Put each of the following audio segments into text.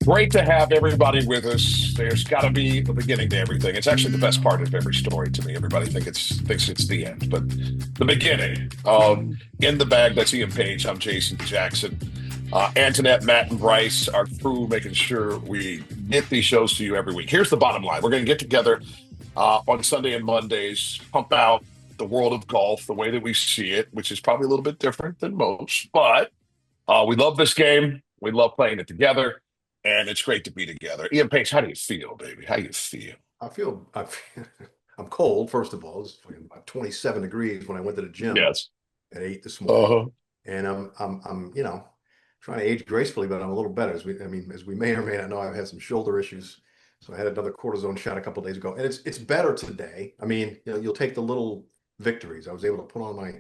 Great to have everybody with us. There's got to be a beginning to everything. It's actually the best part of every story to me. Everybody thinks it's the end, but the beginning. In the bag, that's Ian Page. I'm Jason Jackson. Antoinette, Matt, and Bryce, our crew, making sure we get these shows to you every week. Here's the bottom line: we're going to get together on Sunday and Mondays, pump out the world of golf the way that we see it, which is probably a little bit different than most, but we love this game. We love playing it together. And it's great to be together. Ian Pace, how do you feel, baby? How you feel? I feel I'm cold, first of all. It's fucking about 27 degrees when I went to the gym Yes. at 8 this morning. Uh-huh. And I'm trying to age gracefully, but I'm a little better. As we may or may not know, I've had some shoulder issues. So I had another cortisone shot a couple of days ago. And it's better today. You'll take the little victories. I was able to put on my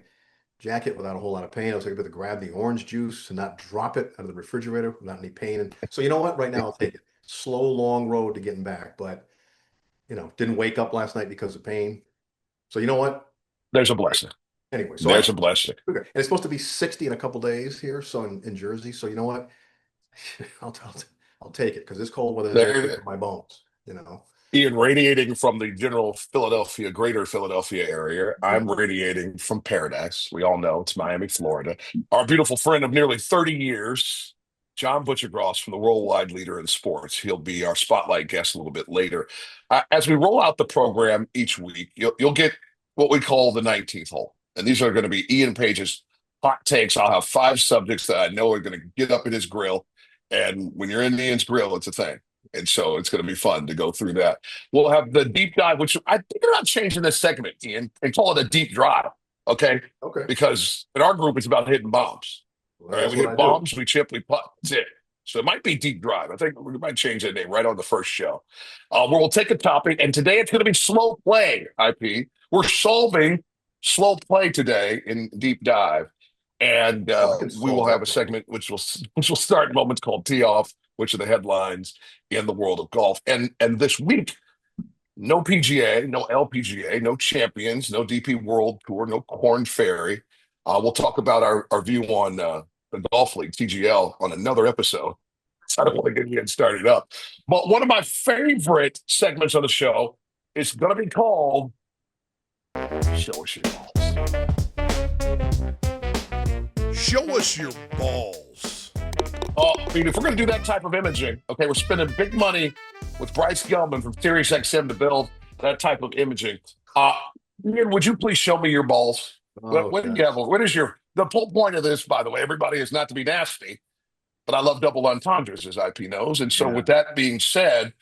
jacket without a whole lot of pain. I was able to grab the orange juice and not drop it out of the refrigerator without any pain. And so you know what? Right now I'll take it. Slow, long road to getting back, but didn't wake up last night because of pain. So you know what? There's a blessing. Anyway, so There's a blessing. okay. And it's supposed to be 60 in a couple days here, so in Jersey. So you know what? I'll take it because this cold weather is very good There, for my bones. You know. Ian, radiating from the general Philadelphia, greater Philadelphia area. Yeah. I'm radiating from paradise. We all know it's Miami, Florida. Our beautiful friend of nearly 30 years, John Butchergross from the Worldwide Leader in Sports. He'll be our spotlight guest a little bit later. As we roll out the program each week, you'll get what we call the 19th hole. And these are going to be Ian Page's hot takes. I'll have five subjects that I know are going to get up in his grill. And when you're in Ian's grill, it's a thing. And so it's going to be fun to go through that. We'll have the deep dive, which I think about changing this segment, Ian, and call it a deep drive. Okay. Okay. Because in our group, it's about hitting bombs. Well, All right. that's We what hit I do. bombs, we chip, we putt. That's it. So it might be deep drive. I think we might change that name right on the first show. Where we'll take a topic, and today it's going to be slow play, IP. We're solving slow play today in deep dive. And Oh, I can we solve will have that a problem. segment which will start in moments called tee off, which are the headlines in the world of golf. And this week, no PGA, no LPGA, no champions, no DP World Tour, no Corn Ferry. We'll talk about our view on the Golf League, TGL, on another episode. So I don't want to get you started up. But one of my favorite segments on the show is going to be called Show Us Your Balls. Show us your balls. I mean, if we're going to do that type of imaging, okay, we're spending big money with Bryce Gelman from SiriusXM to build that type of imaging. Ian, would you please show me your balls? Oh, What do you have? gosh. What is the whole point of this, by the way? Everybody is not to be nasty, but I love double entendres, as IP knows. And so, with Yeah. that being said,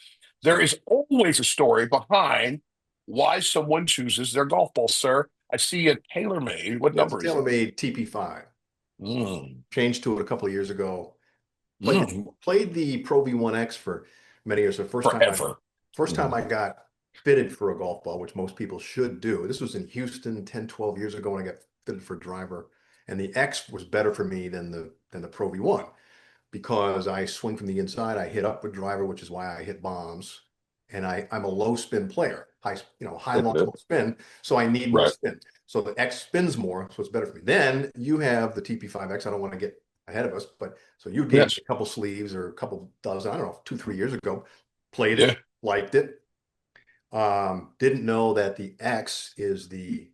there So is always a story behind why someone chooses their golf ball, sir. I see a TaylorMade. What yeah, it's a number is it? TaylorMade TP5. Mm, Changed to it a couple of years ago. mm, Played the Pro V1X for many years. The forever. first time Mm, I got fitted for a golf ball, which most people should do. This was in Houston 10, 12 years ago when I got fitted for a driver. And the X was better for me than the Pro V1 because I swing from the inside. I hit up with driver, which is why I hit bombs. And I'm a low spin player, high launch, low spin. So I need more right. spin. So the X spins more, so it's better for me. Then you have the TP5X. I don't want to get ahead of us, but so you gave me Yes. a couple sleeves or a couple dozen, I don't know, 2, 3 years ago, played Yeah. it, liked it. Didn't know that the X is the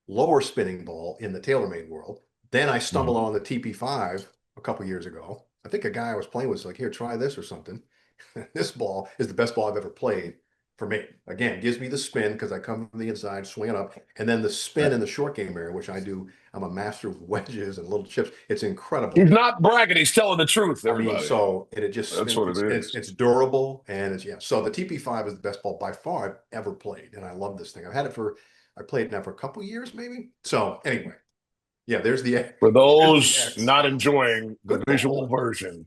lower spinning ball in the TaylorMade world. Then I stumbled Mm. on the TP5 a couple years ago. I think a guy I was playing with was like, here, try this or something. This ball is the best ball I've ever played for me. Again, gives me the spin because I come from the inside, swing it up, and then the spin in the short game area, which I do. I'm a master of wedges and little chips. It's He's incredible. not bragging. He's telling the truth, I mean, everybody. so and it just That's spins. what it It's is. it's durable and it's yeah. So the TP5 is the best ball by far I've ever played, and I love this thing. I played it now for a couple years maybe. So anyway, yeah, For there's the those X. not enjoying the Good visual ball. version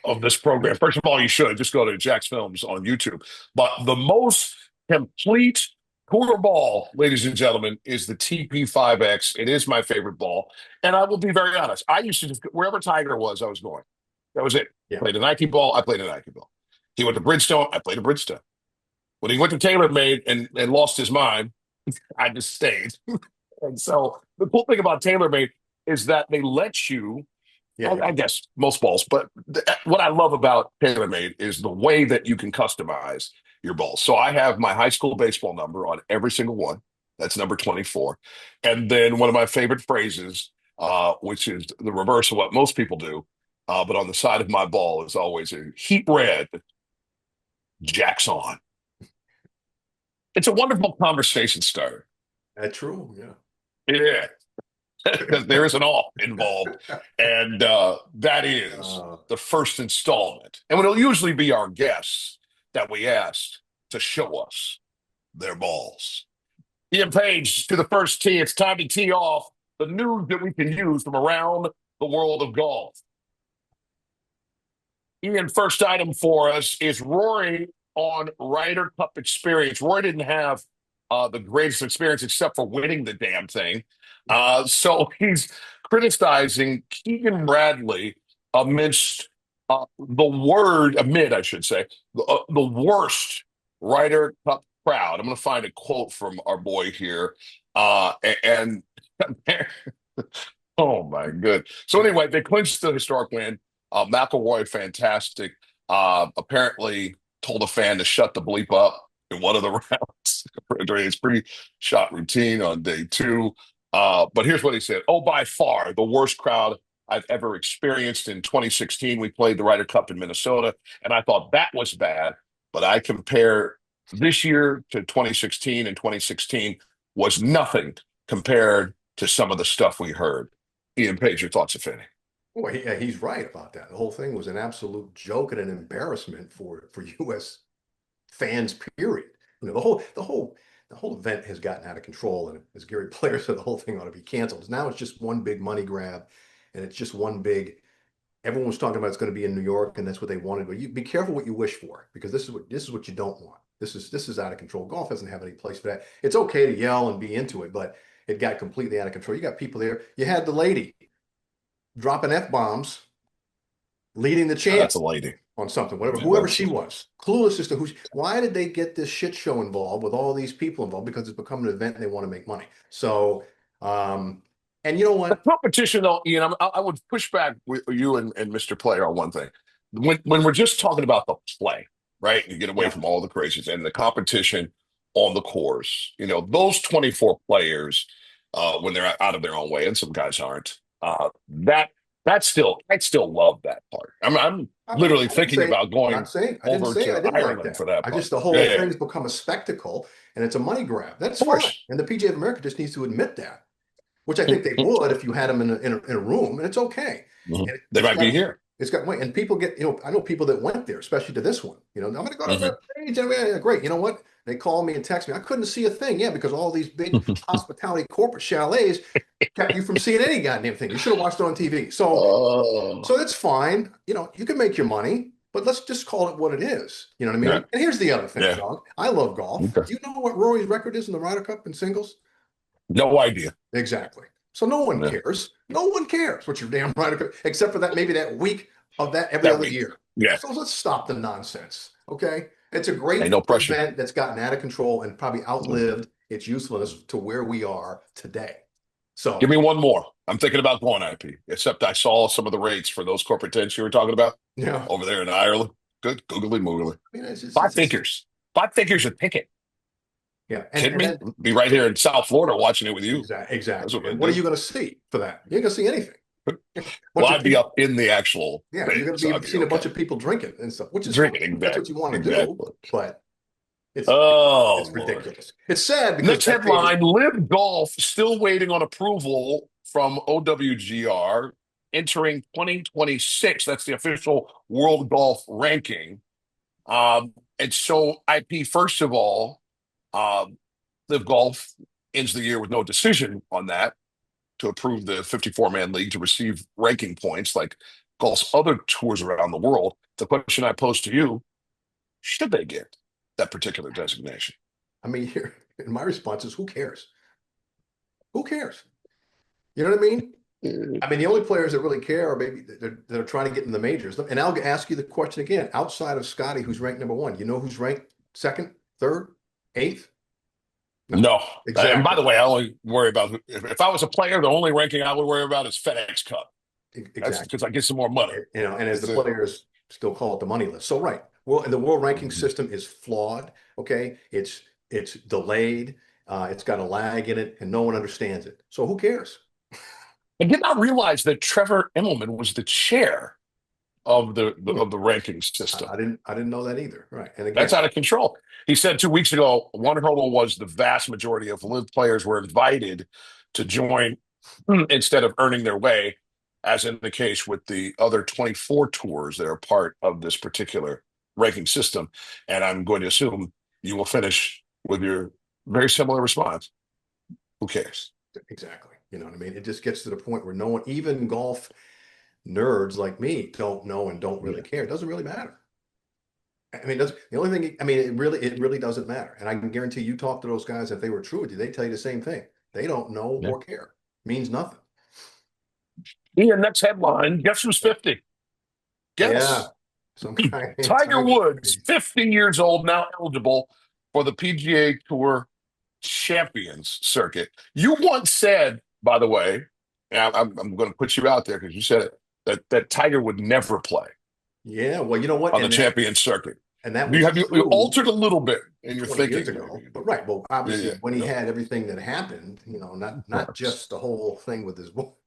of this program, first of all, you should just go to Jack's Films on YouTube. But the most complete quarter ball, ladies and gentlemen, is the TP5X. It is my favorite ball. And I will be very honest. I used to just, wherever Tiger was, I was going. That was it. Yeah. Played a Nike ball, I played a Nike ball. He went to Bridgestone, I played a Bridgestone. When he went to TaylorMade and lost his mind, I just stayed. And so the cool thing about TaylorMade is that they let you Yeah, I guess most balls. But what I love about TaylorMade is the way that you can customize your balls. So I have my high school baseball number on every single one. That's number 24. And then one of my favorite phrases, which is the reverse of what most people do, but on the side of my ball is always a heat red, Jacks on. It's a wonderful conversation starter. that's true. Yeah. Yeah. Because there is an all involved. And that is Uh, the first installment. And it'll usually be our guests that we asked to show us their balls. Ian Page to the first tee. It's time to tee off the news that we can use from around the world of golf. Ian, first item for us is Rory on Ryder Cup experience. Rory didn't have the greatest experience except for winning the damn thing. So he's criticizing Keegan Bradley amidst amid, I should say, the worst Ryder Cup crowd. I'm going to find a quote from our boy here. And oh my good. So anyway, they clinched the historic win. McIlroy, fantastic. Apparently told a fan to shut the bleep up in one of the rounds during his pre-shot routine on day two. But here's what he said. Oh, by far, the worst crowd I've ever experienced. In 2016, we played the Ryder Cup in Minnesota, and I thought that was bad. But I compare this year to 2016, and 2016 was nothing compared to some of the stuff we heard. Ian Page, your thoughts, if any? Well, he's right about that. The whole thing was an absolute joke and an embarrassment for U.S. fans. Period. The whole event has gotten out of control, and as Gary Player said, the whole thing ought to be canceled. Now it's just one big money grab, and it's just one big. Everyone was talking about it's going to be in New York, and that's what they wanted. But you be careful what you wish for, because this is what you don't want. This is out of control. Golf doesn't have any place for that. It's okay to yell and be into it, but it got completely out of control. You got people there. You had the lady dropping F-bombs, leading the chant That's a lady. on something, whatever, Yeah, whoever she was, clueless as to why did they get this shit show involved with all these people involved? Because it's become an event and they want to make money. So, and you know The what? competition, though, Ian, I would push back with you and Mr. Player on one thing. When we're just talking about the play, right? You get away Yeah, from all the crazies and the competition on the course. Those 24 players, when they're out of their own way, and some guys aren't. I still love that part. I'm literally I didn't thinking say, about going I didn't over say I to didn't like Ireland that. for that I part. just, the Yeah, whole yeah, yeah. thing's become a spectacle and it's a money grab. That's Of fine. course. And the PGA of America just needs to admit that, which I think they would if you had them in a room, and it's okay. Mhm. And They might be here. it's got money, and people get, I know people that went there, especially to this one. I'm going to go to Mhm. that page. Yeah, great. You know what? They call me and text me. I couldn't see a thing. Yeah, because all these big hospitality corporate chalets kept you from seeing any goddamn thing. You should have watched it on TV. So Oh, that's fine. You can make your money, but let's just call it what it is. You know what I yeah, mean? And here's the other thing, yeah. Sean. I love golf. Okay. Do you know what Rory's record is in the Ryder Cup in singles? No idea. Exactly. So no one Yeah. cares. No one cares what your damn Ryder Cup, except for that maybe that week of that every That other week. year. Yeah. So let's stop the nonsense. Okay. It's a great Ain't no pressure. event that's gotten out of control and probably outlived its usefulness to where we are today. Give So me one more. I'm thinking about going IP, except I saw some of the rates for those corporate tents you were talking about yeah, over there in Ireland. Good googly moogly. I mean, it's just, Five figures. 5 figures a ticket. yeah, Kidding and me? then Be right here in South Florida watching it with you. That's exactly. what I And what are did. you going to see for that? You ain't going to see anything. Well, Bunch of I'd be people. up in the actual Yeah, thing, you're going so to I'd be be seeing a bunch okay. of people drinking and stuff, which is fine. Drinking, That's what you want to do, exactly. but it's Oh, it's Lord. ridiculous. It's sad because Next that table. headline, Live Golf still waiting on approval from OWGR entering 2026. That's the official World Golf ranking. And so IP, first of all, Live Golf ends the year with no decision on that to approve the 54-man league to receive ranking points like golf's other tours around the world. The question I pose to you, should they get that particular designation? I mean, here, and my response is, who cares? Who cares? You know what I mean? I mean, the only players that really care are maybe that are trying to get in the majors. And I'll ask you the question again. Outside of Scotty, who's ranked number one, you know who's ranked second, third, eighth? No, No. And by exactly. the way, I only worry about if I was a player, the only ranking I would worry about is FedEx Cup. That's Exactly. because I get some more money. You know, and as the That's it. players still call it the money list. So right, well, the world ranking Mhm. system is flawed. Okay, it's delayed. It's got a lag in it, and no one understands it. So who cares? I did not realize that Trevor Immelman was the chair of Hmm. the ranking system. I didn't know that either. Right, and That's again, out of control. He said 2 weeks ago, one hurdle was the vast majority of live players were invited to join instead of earning their way, as in the case with the other 24 tours that are part of this particular ranking system. And I'm going to assume you will finish with your very similar response. Who cares? exactly. You know what I mean? It just gets to the point where no one, even golf nerds like me, don't know and don't really Yeah. care. It doesn't really matter. I mean, the only thing, I mean, it really doesn't matter. And I can guarantee you talk to those guys, if they were true with you, they tell you the same thing. They don't know Yeah. or care. Means nothing. Ian, next headline. Guess who's 50? Yeah. Guess. Some guy named Tiger Tiger. Woods, 50 years old, now eligible for the PGA Tour Champions Circuit. You once said, by the way, and I'm going to put you out there because you said it, that Tiger would never play Yeah, well, you know what? on the Champions Circuit. And that Do you was you true altered a little bit in your 20 years thinking? ago. Maybe. But right, well, Yeah, obviously yeah, when he yeah. had everything that happened, Of not course. just the whole thing with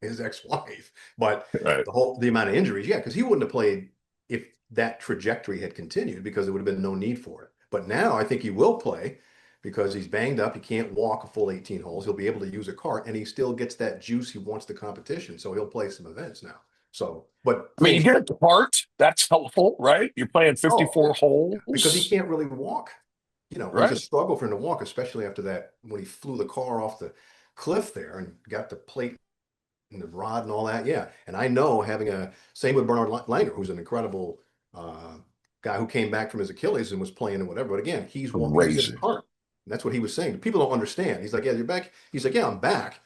his ex-wife, but Right. the amount of injuries. Yeah, because he wouldn't have played if that trajectory had continued because there would have been no need for it. But now I think he will play because he's banged up. He can't walk a full 18 holes. He'll be able to use a cart and he still gets that juice. He wants the competition. So he'll play some events now. So, but I mean, full, you get a part, that's helpful, right? You're playing oh, 54 because he holes, can't really walk. It was a right? struggle for him to walk, especially after that when he flew the car off the cliff there and got the plate and the rod and all that. Yeah, and I know having a same with Bernard Langer, who's an incredible uh, guy who came back from his Achilles and was playing and whatever. But again, he's in a Crazy. cart. And that's what he was saying. People don't understand. He's like, yeah, you're back. He's like, yeah, I'm back,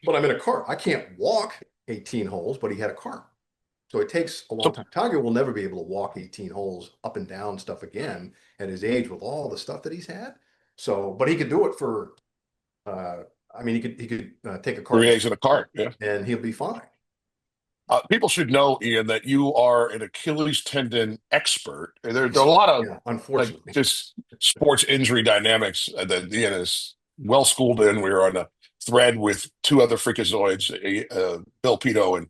but I'm in a cart. I can't walk 18 holes, but he had a cart. So it takes a long So time. Tiger will never be able to walk 18 holes up and down stuff again at his age with all the stuff that he's had. So, but he could do it for, uh, I mean, he could take a cart 3 days in a cart. Yeah. and he'll be fine. People should know, Ian, that you are an Achilles tendon expert. There are a lot of Yeah, like unfortunately. just sports injury dynamics that Ian is well schooled in. We were on a thread with two other freakazoids, Bill Pito and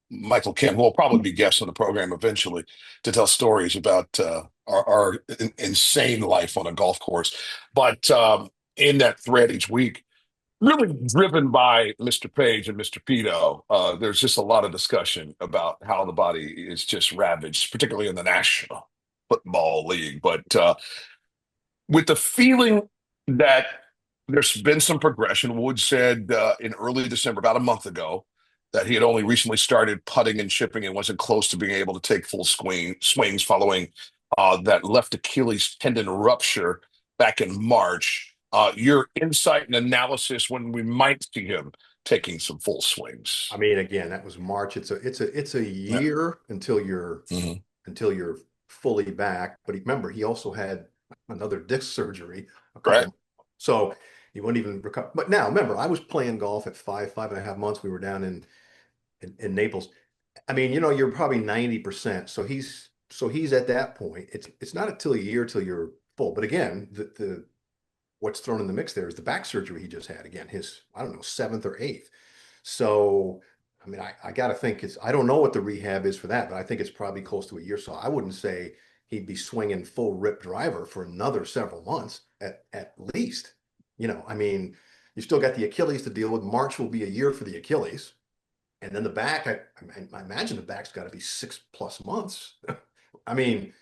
Michael Kim, who will probably be guests on the program eventually to tell stories about our insane life on a golf course. But in that thread each week, really driven by Mr. Page and Mr. Pito, there's just a lot of discussion about how the body is just ravaged, particularly in the National Football League. But with the feeling that there's been some progression, Wood said in early December, about a month ago, that he had only recently started putting and chipping and wasn't close to being able to take full swings following that left Achilles tendon rupture back in March. Your insight and analysis when we might see him taking some full I swings. mean, again, that was March. It's a Yeah. year Mhm. until you're fully back. But remember, he also had another disc surgery a couple Right. months ago. So he wouldn't even recover. But now remember, I was playing golf at 5.5 months. We were down in Naples. I mean, you're probably 90%. So he's at that point. It's not until a year till you're full. But again, the what's thrown in the mix there is the back surgery he just had. Again, his, I don't know, seventh or eighth. So I mean, I got to think I don't know what the rehab is for that, but I think it's probably close to a year. So I wouldn't say he'd be swinging full rip driver for another several months at least. I mean, you still got the Achilles to deal with. March will be a year for the Achilles. And then the back, I imagine the back's got to be 6+ months. I mean,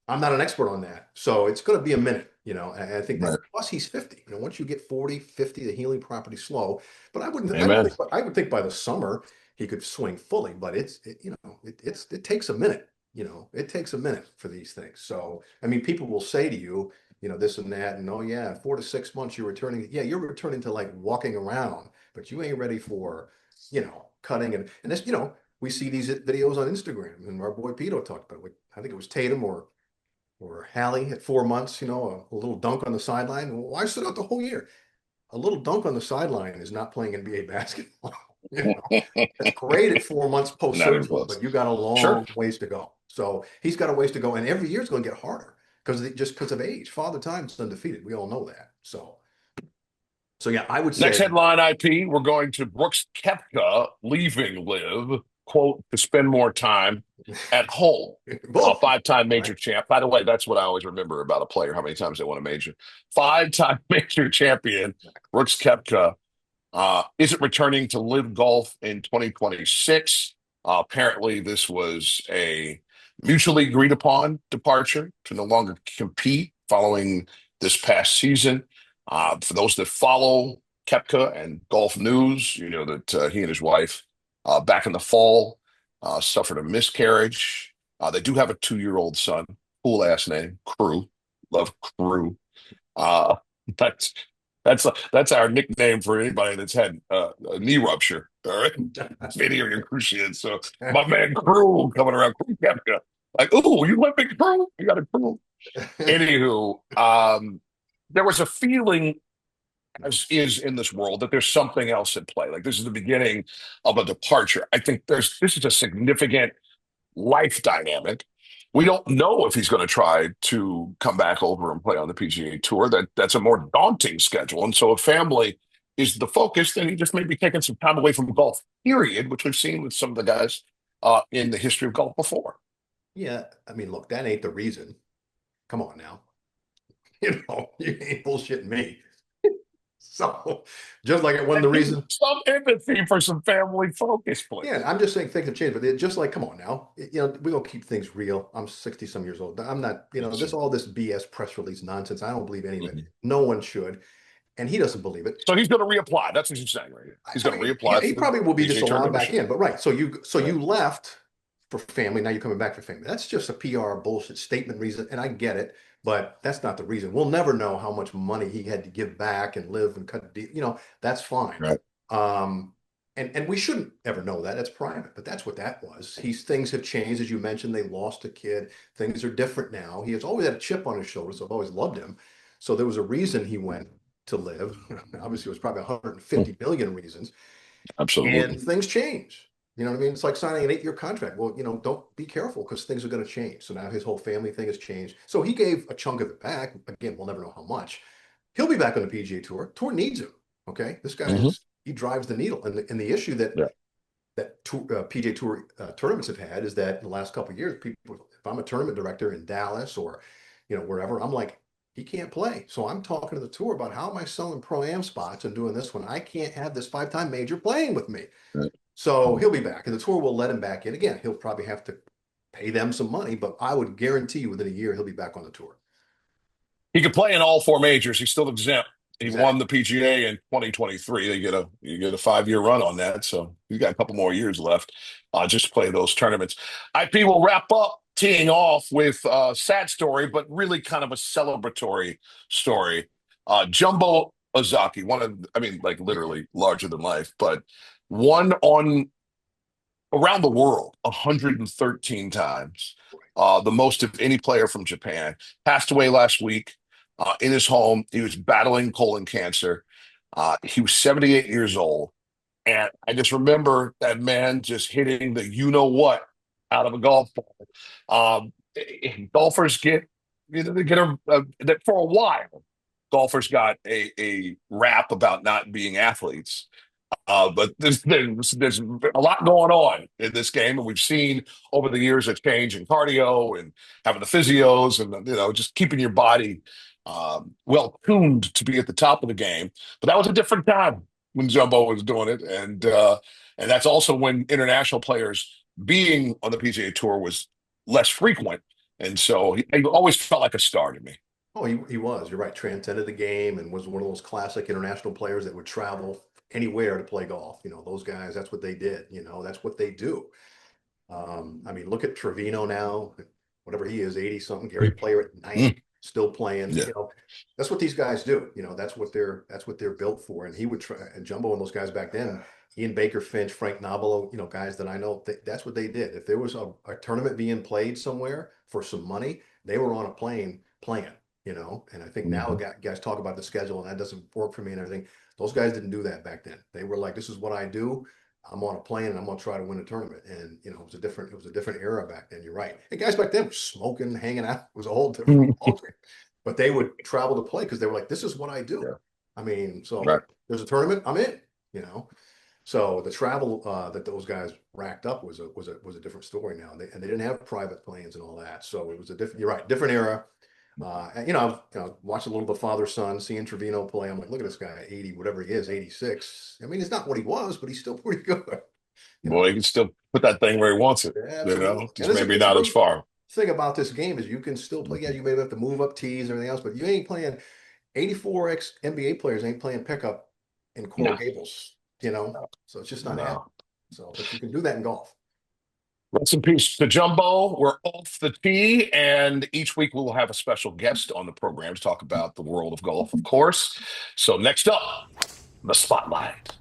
I'm not an expert on that. So it's going to be a minute, and I think that Right. plus he's 50. Once you get 40, 50, the healing property slow. But Amen. I would think by the summer he could swing fully, but it takes a minute. It takes a minute for these things. So, I mean, people will say to you, this and that, and oh yeah, 4 to 6 months you're returning. Yeah, you're returning to like walking around, but you ain't ready for, cutting and this, we see these videos on Instagram, and our boy Pito talked about it. I think it was Tatum or Hallie at 4 months, a little dunk on the sideline. Why sit out the whole year? A little dunk on the sideline is not playing NBA basketball. You know, that's great at 4 months Not even post-surgical, close. but you got a Sure. long ways to go. So he's got a ways to go, and every year is going to get harder just because of age. Father Time's undefeated. We all know that. So yeah, I would Next say, headline, IP, we're going to Brooks Koepka leaving Live, quote, to spend more time at home. A bullshit, five-time right? major champ. By the way, that's what I always remember about a player, how many times they won a major. Five-time major champion, Brooks Koepka, isn't returning to Live Golf in 2026. Apparently, this was a mutually agreed upon departure to no longer compete following this past season. For those that follow Kepka and golf news, you know that he and his wife back in the fall suffered a miscarriage. They do have a 2-year-old son. Cool ass name, Crew. Love Crew. Uh, that's that's our nickname for anybody that's had a knee rupture. All right, video cruciate. So my man Crew coming around, Crew Kepka, like, oh, you let me Crew? You got a Crew? Anywho, there was a feeling, as is in this world, that there's something else at play. Like this is the beginning of a departure. I think this is a significant life dynamic. We don't know if he's going to try to come back over and play on the PGA Tour. That's a more daunting schedule. And so if family is the focus, then he just may be taking some time away from golf, period, which we've seen with some of the guys in the history of golf before. Yeah, I mean, look, that ain't the reason. Come on now. You ain't bullshitting me. So just like it wasn't the reason. Some empathy for some family focus, Yeah, please. I'm just saying things have changed, but just like, come on now. We're gonna keep things real. I'm 60 some years old. I'm not, Yes. all this BS press release nonsense. I don't believe any of it. Mhm. No one should. And he doesn't believe it. So he's going to reapply. That's what you're saying right here. He's I going to mean, yeah, reapply he for the probably will be just PGA Tour allowed back membership. in. But right, so Right. you left for family. Now you're coming back for family. That's just a PR bullshit statement reason, and I get it, but that's not the reason. We'll never know how much money he had to give back and live and cut. That's fine. Right. Um, and we shouldn't ever know that. That's private, but that's what that was. Things have changed, as you mentioned. They lost a kid. Things are different now. He has always had a chip on his shoulder, so I've always loved him. So there was a reason he went to live. Obviously, it was probably 150 million reasons, and Absolutely. things change. You know what I mean? It's like signing an 8-year contract. Well, don't be careful because things are going to change. So now his whole family thing has changed. So he gave a chunk of it back. Again, we'll never know how much. He'll be back on the PGA Tour. Tour needs him. Okay, this guy Hmm. he drives the needle. And the issue Yeah. that PGA Tour tournaments have had is that in the last couple of years, people, if I'm a tournament director in Dallas or wherever, I'm like, he can't play. So I'm talking to the tour about how am I selling pro-am spots and doing this when I can't have this 5-time major playing with me. Right. So he'll be back, and the tour will let him back in. Again, he'll probably have to pay them some money, but I would guarantee you within a year he'll be back on the tour. He could play in all four majors. He's still exempt. He won Exactly. the PGA in 2023. You get a 5-year run on that, so he's got a couple more years left just to play those tournaments. IP will wrap up teeing off with a sad story, but really kind of a celebratory story. Jumbo Ozaki, I mean, like literally larger than life, but one on around the world 113 times, the most of any player from Japan. Passed away last week in his home. He was battling colon cancer. He was 78 years old. And I just remember that man just hitting the you know what out of a golf ball. Golfers they get that for a while. Golfers got a rap about not being athletes. But there's a lot going on in this game, and we've seen over the years a change in cardio and having the physios and just keeping your body well tuned to be at the top of the game. But that was a different time when Jumbo was doing it, and that's also when international players being on the PGA Tour was less frequent, and so he always felt like a star to me. Oh, he was. You're right. Transcended the game and was one of those classic international players that would travel anywhere to play golf. Those guys, that's what they did. That's what they do. I mean, look at Trevino now, whatever he is, 80 something, Gary Player at 90, Mm, still playing. yeah. That's what these guys do. That's what they're built for. And he would try, and Jumbo and those guys back then, Ian Baker Finch, Frank Nobilo, guys that I know, that's what they did. If there was a tournament being played somewhere for some money, they were on a plane playing. And I think now Mhm. guys talk about the schedule and that doesn't work for me and everything. Those guys didn't do that back then. They were like, this is what I do. I'm on a plane and I'm going to try to win a tournament. And, you know, it was a different era back then. You're right. And guys back then were smoking, hanging out. It was a whole different ballgame. But they would travel to play because they were like, this is what I do. Yeah. I mean, so Right. there's a tournament, I'm in, you know. So the travel that those guys racked up was a different story now. And they didn't have private planes and all that. So it was a different, you're right, different era. You know, watch a little bit father-son, seeing Trevino play. I'm like, look at this guy, 80, whatever he is, 86. I mean, he's not what he was, but he's still pretty good. You Boy, know? he can still put that thing where he wants it. Yeah, You absolutely. know, just maybe not as far. Thing about this game is you can still play. Yeah, you may have to move up tees and everything else, but you ain't playing 84 ex NBA players ain't playing pickup in Coral Gables, you know. So it's just not happening. So, but you can do that in golf. Rest in peace to Jumbo. We're off the tee, and each week we will have a special guest on the program to talk about the world of golf, of course. So next up, the spotlight.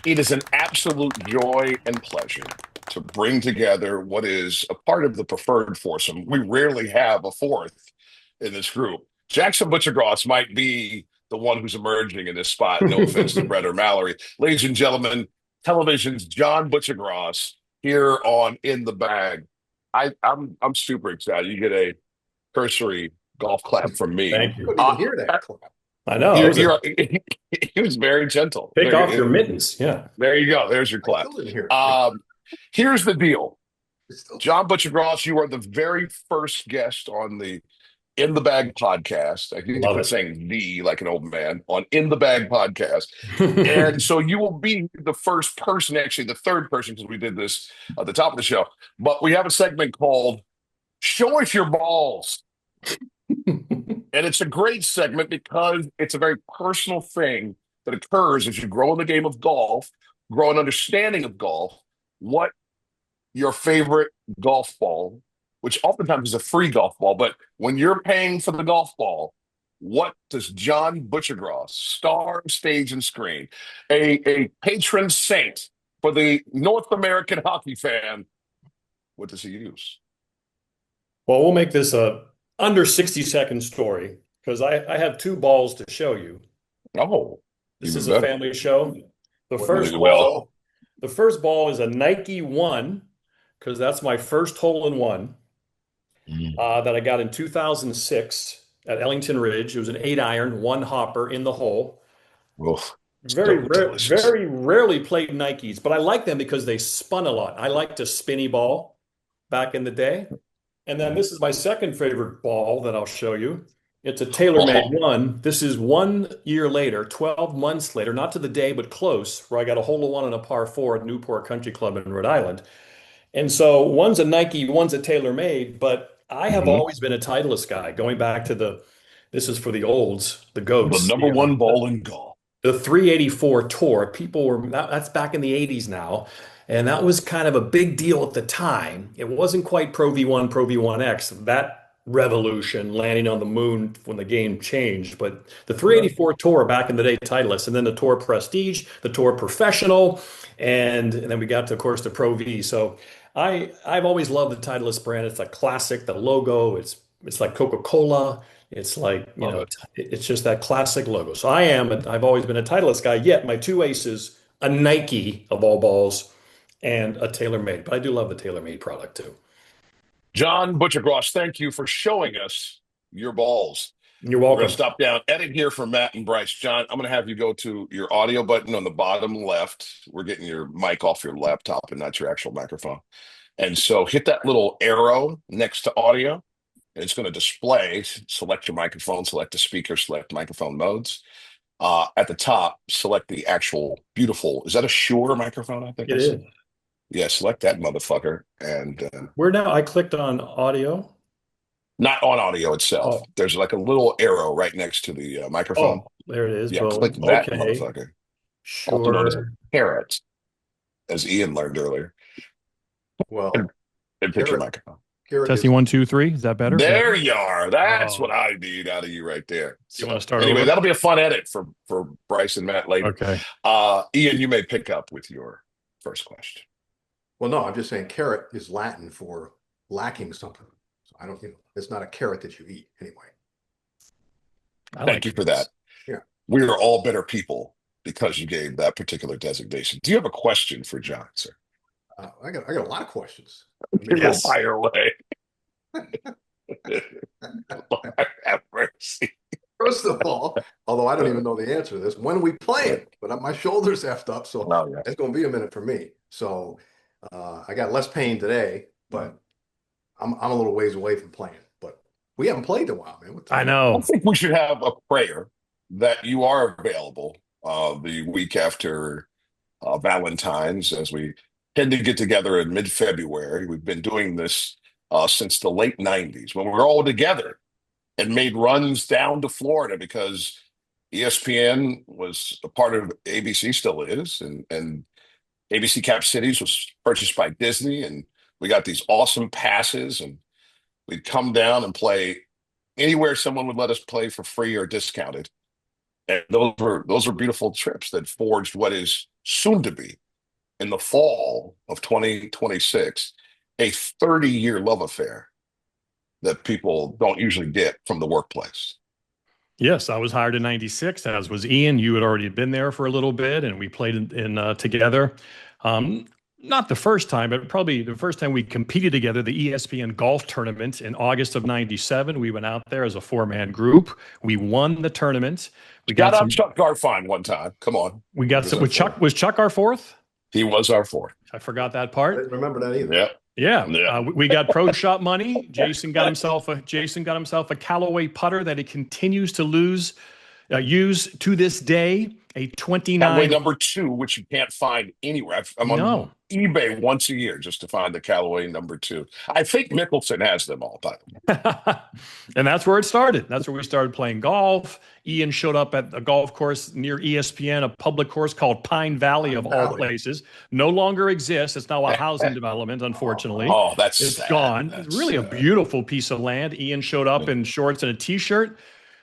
It is an absolute joy and pleasure to bring together what is a part of the preferred foursome. We rarely have a fourth in this group. Jackson Butchergross might be the one who's emerging in this spot. No offense to Brett or Mallory. Ladies and gentlemen, television's John Butchergross here on In the Bag. I'm super excited. You get a cursory golf clap from me. Thank you. Couldn't even hear that clap. I know. He was very gentle. Take off your mittens. Yeah. There you go. There's your I clap. still didn't hear it. Here's the deal. Still- John Butchergross, you are the very first guest on the In the Bag podcast. I think you quit saying "the" like an old man on In the Bag podcast. And so you will be the first person, actually the third person, because we did this at the top of the show. But we have a segment called Show Us Your Balls. And it's a great segment because it's a very personal thing that occurs as you grow in the game of golf, grow an understanding of golf, what your favorite golf ball, which oftentimes is a free golf ball, but when you're paying for the golf ball, what does John Butchergross, star of stage and screen, a patron saint for the North American hockey fan, what does he use? Well, we'll make this a under 60-second story because I have two balls to show you. Oh, this is a family show. The first ball is a Nike 1 because that's my first hole-in-one that I got in 2006 at Ellington Ridge. It was an 8-iron, 1 hopper in the hole. Oof. Very rarely played Nikes, but I like them because they spun a lot. I liked a spinny ball back in the day. And then this is my second favorite ball that I'll show you. It's a TaylorMade 1. This is 1 year later, 12 months later, not to the day, but close, where I got a hole-in-one and a par 4 at Newport Country Club in Rhode Island. And so one's a Nike, one's a TaylorMade, but I have always been a Titleist guy, going back to this is for the olds, the GOATs. The number one ball in golf. The 384 Tour. That's back in the 80s now. And that was kind of a big deal at the time. It wasn't quite Pro V1, Pro V1X, that revolution landing on the moon when the game changed. But the 384 Tour back in the day, Titleist, and then the Tour Prestige, the Tour Professional, and then we got to, of course, the Pro V. So I've always loved the Titleist brand. It's a classic, the logo, it's like Coca-Cola. It's like, it's just that classic logo. So I've always been a Titleist guy, yet my two aces, a Nike of all balls, and a TaylorMade. But I do love the TaylorMade product too. John Butchergross, thank you for showing us your balls. You're welcome. We're going to stop down. Edit here for Matt and Bryce. John, I'm going to have you go to your audio button on the bottom left. We're getting your mic off your laptop and not your actual microphone. And so hit that little arrow next to audio. And it's going to display, select your microphone, select the speaker, select microphone modes. At the top, select the actual beautiful, is that a Shure microphone? I think it is. Yeah, select that motherfucker. And where now? I clicked on audio. Not on audio itself. There's like a little arrow right next to the microphone. Oh, there it is. Yeah, click that motherfucker. Sure. Also known as a carrot, as Ian learned earlier. Well, and pick your microphone. Testing 1, 2, 3. Is that better? There you are. That's what I need out of you right there. So, you want to start anyway, over? That'll be a fun edit for Bryce and Matt later. Okay. Ian, you may pick up with your first question. Well, no, I'm just saying carrot is Latin for lacking something. So I don't, it's not a carrot that you eat anyway. Thank you for that. Yeah. We are all better people because you gave that particular designation. Do you have a question for John, sir? I got a lot of questions. I mean, Yes. Fire away. Have mercy. first of all, although I don't even know the answer to this, when are we playing? But my shoulder's effed up, so it's going to be a minute for me. So I got less pain today, but I'm a little ways away from playing. But we haven't played in a while, man. I know. I think we should have a prayer that you are available the week after Valentine's, as we tend to get together in mid-February. We've been doing this since the late 90s when we were all together and made runs down to Florida because ESPN was a part of ABC, still is, and ABC Cap Cities was purchased by Disney, and we got these awesome passes, and we'd come down and play anywhere someone would let us play for free or discounted. And those were beautiful trips that forged what is soon to be, in the fall of 2026, a 30-year love affair that people don't usually get from the workplace. Yes, I was hired in '96, as was Ian. You had already been there for a little bit, and we played in together. Not the first time, but probably the first time we competed together, the ESPN golf tournament in August of '97. We went out there as a 4-man group. We won the tournament. We got some Chuck Garfine one time. Come on. We got some with Chuck. Was Chuck our fourth? He was our fourth. I forgot that I part. didn't remember that either. Yeah. We got pro shop money. Jason got himself a Callaway putter that he continues to use to this day. A 29 Callaway number 2, which you can't find anywhere. I'm on eBay once a year just to find the Callaway number 2. I think Mickelson has them all, by the way. And that's where it started. That's where we started playing golf. Ian showed up at a golf course near ESPN, a public course called Pine Valley, of all places. No longer exists. It's now a housing development, unfortunately. It's gone. That's it's really a beautiful piece of land. Ian showed up in shorts and a T-shirt.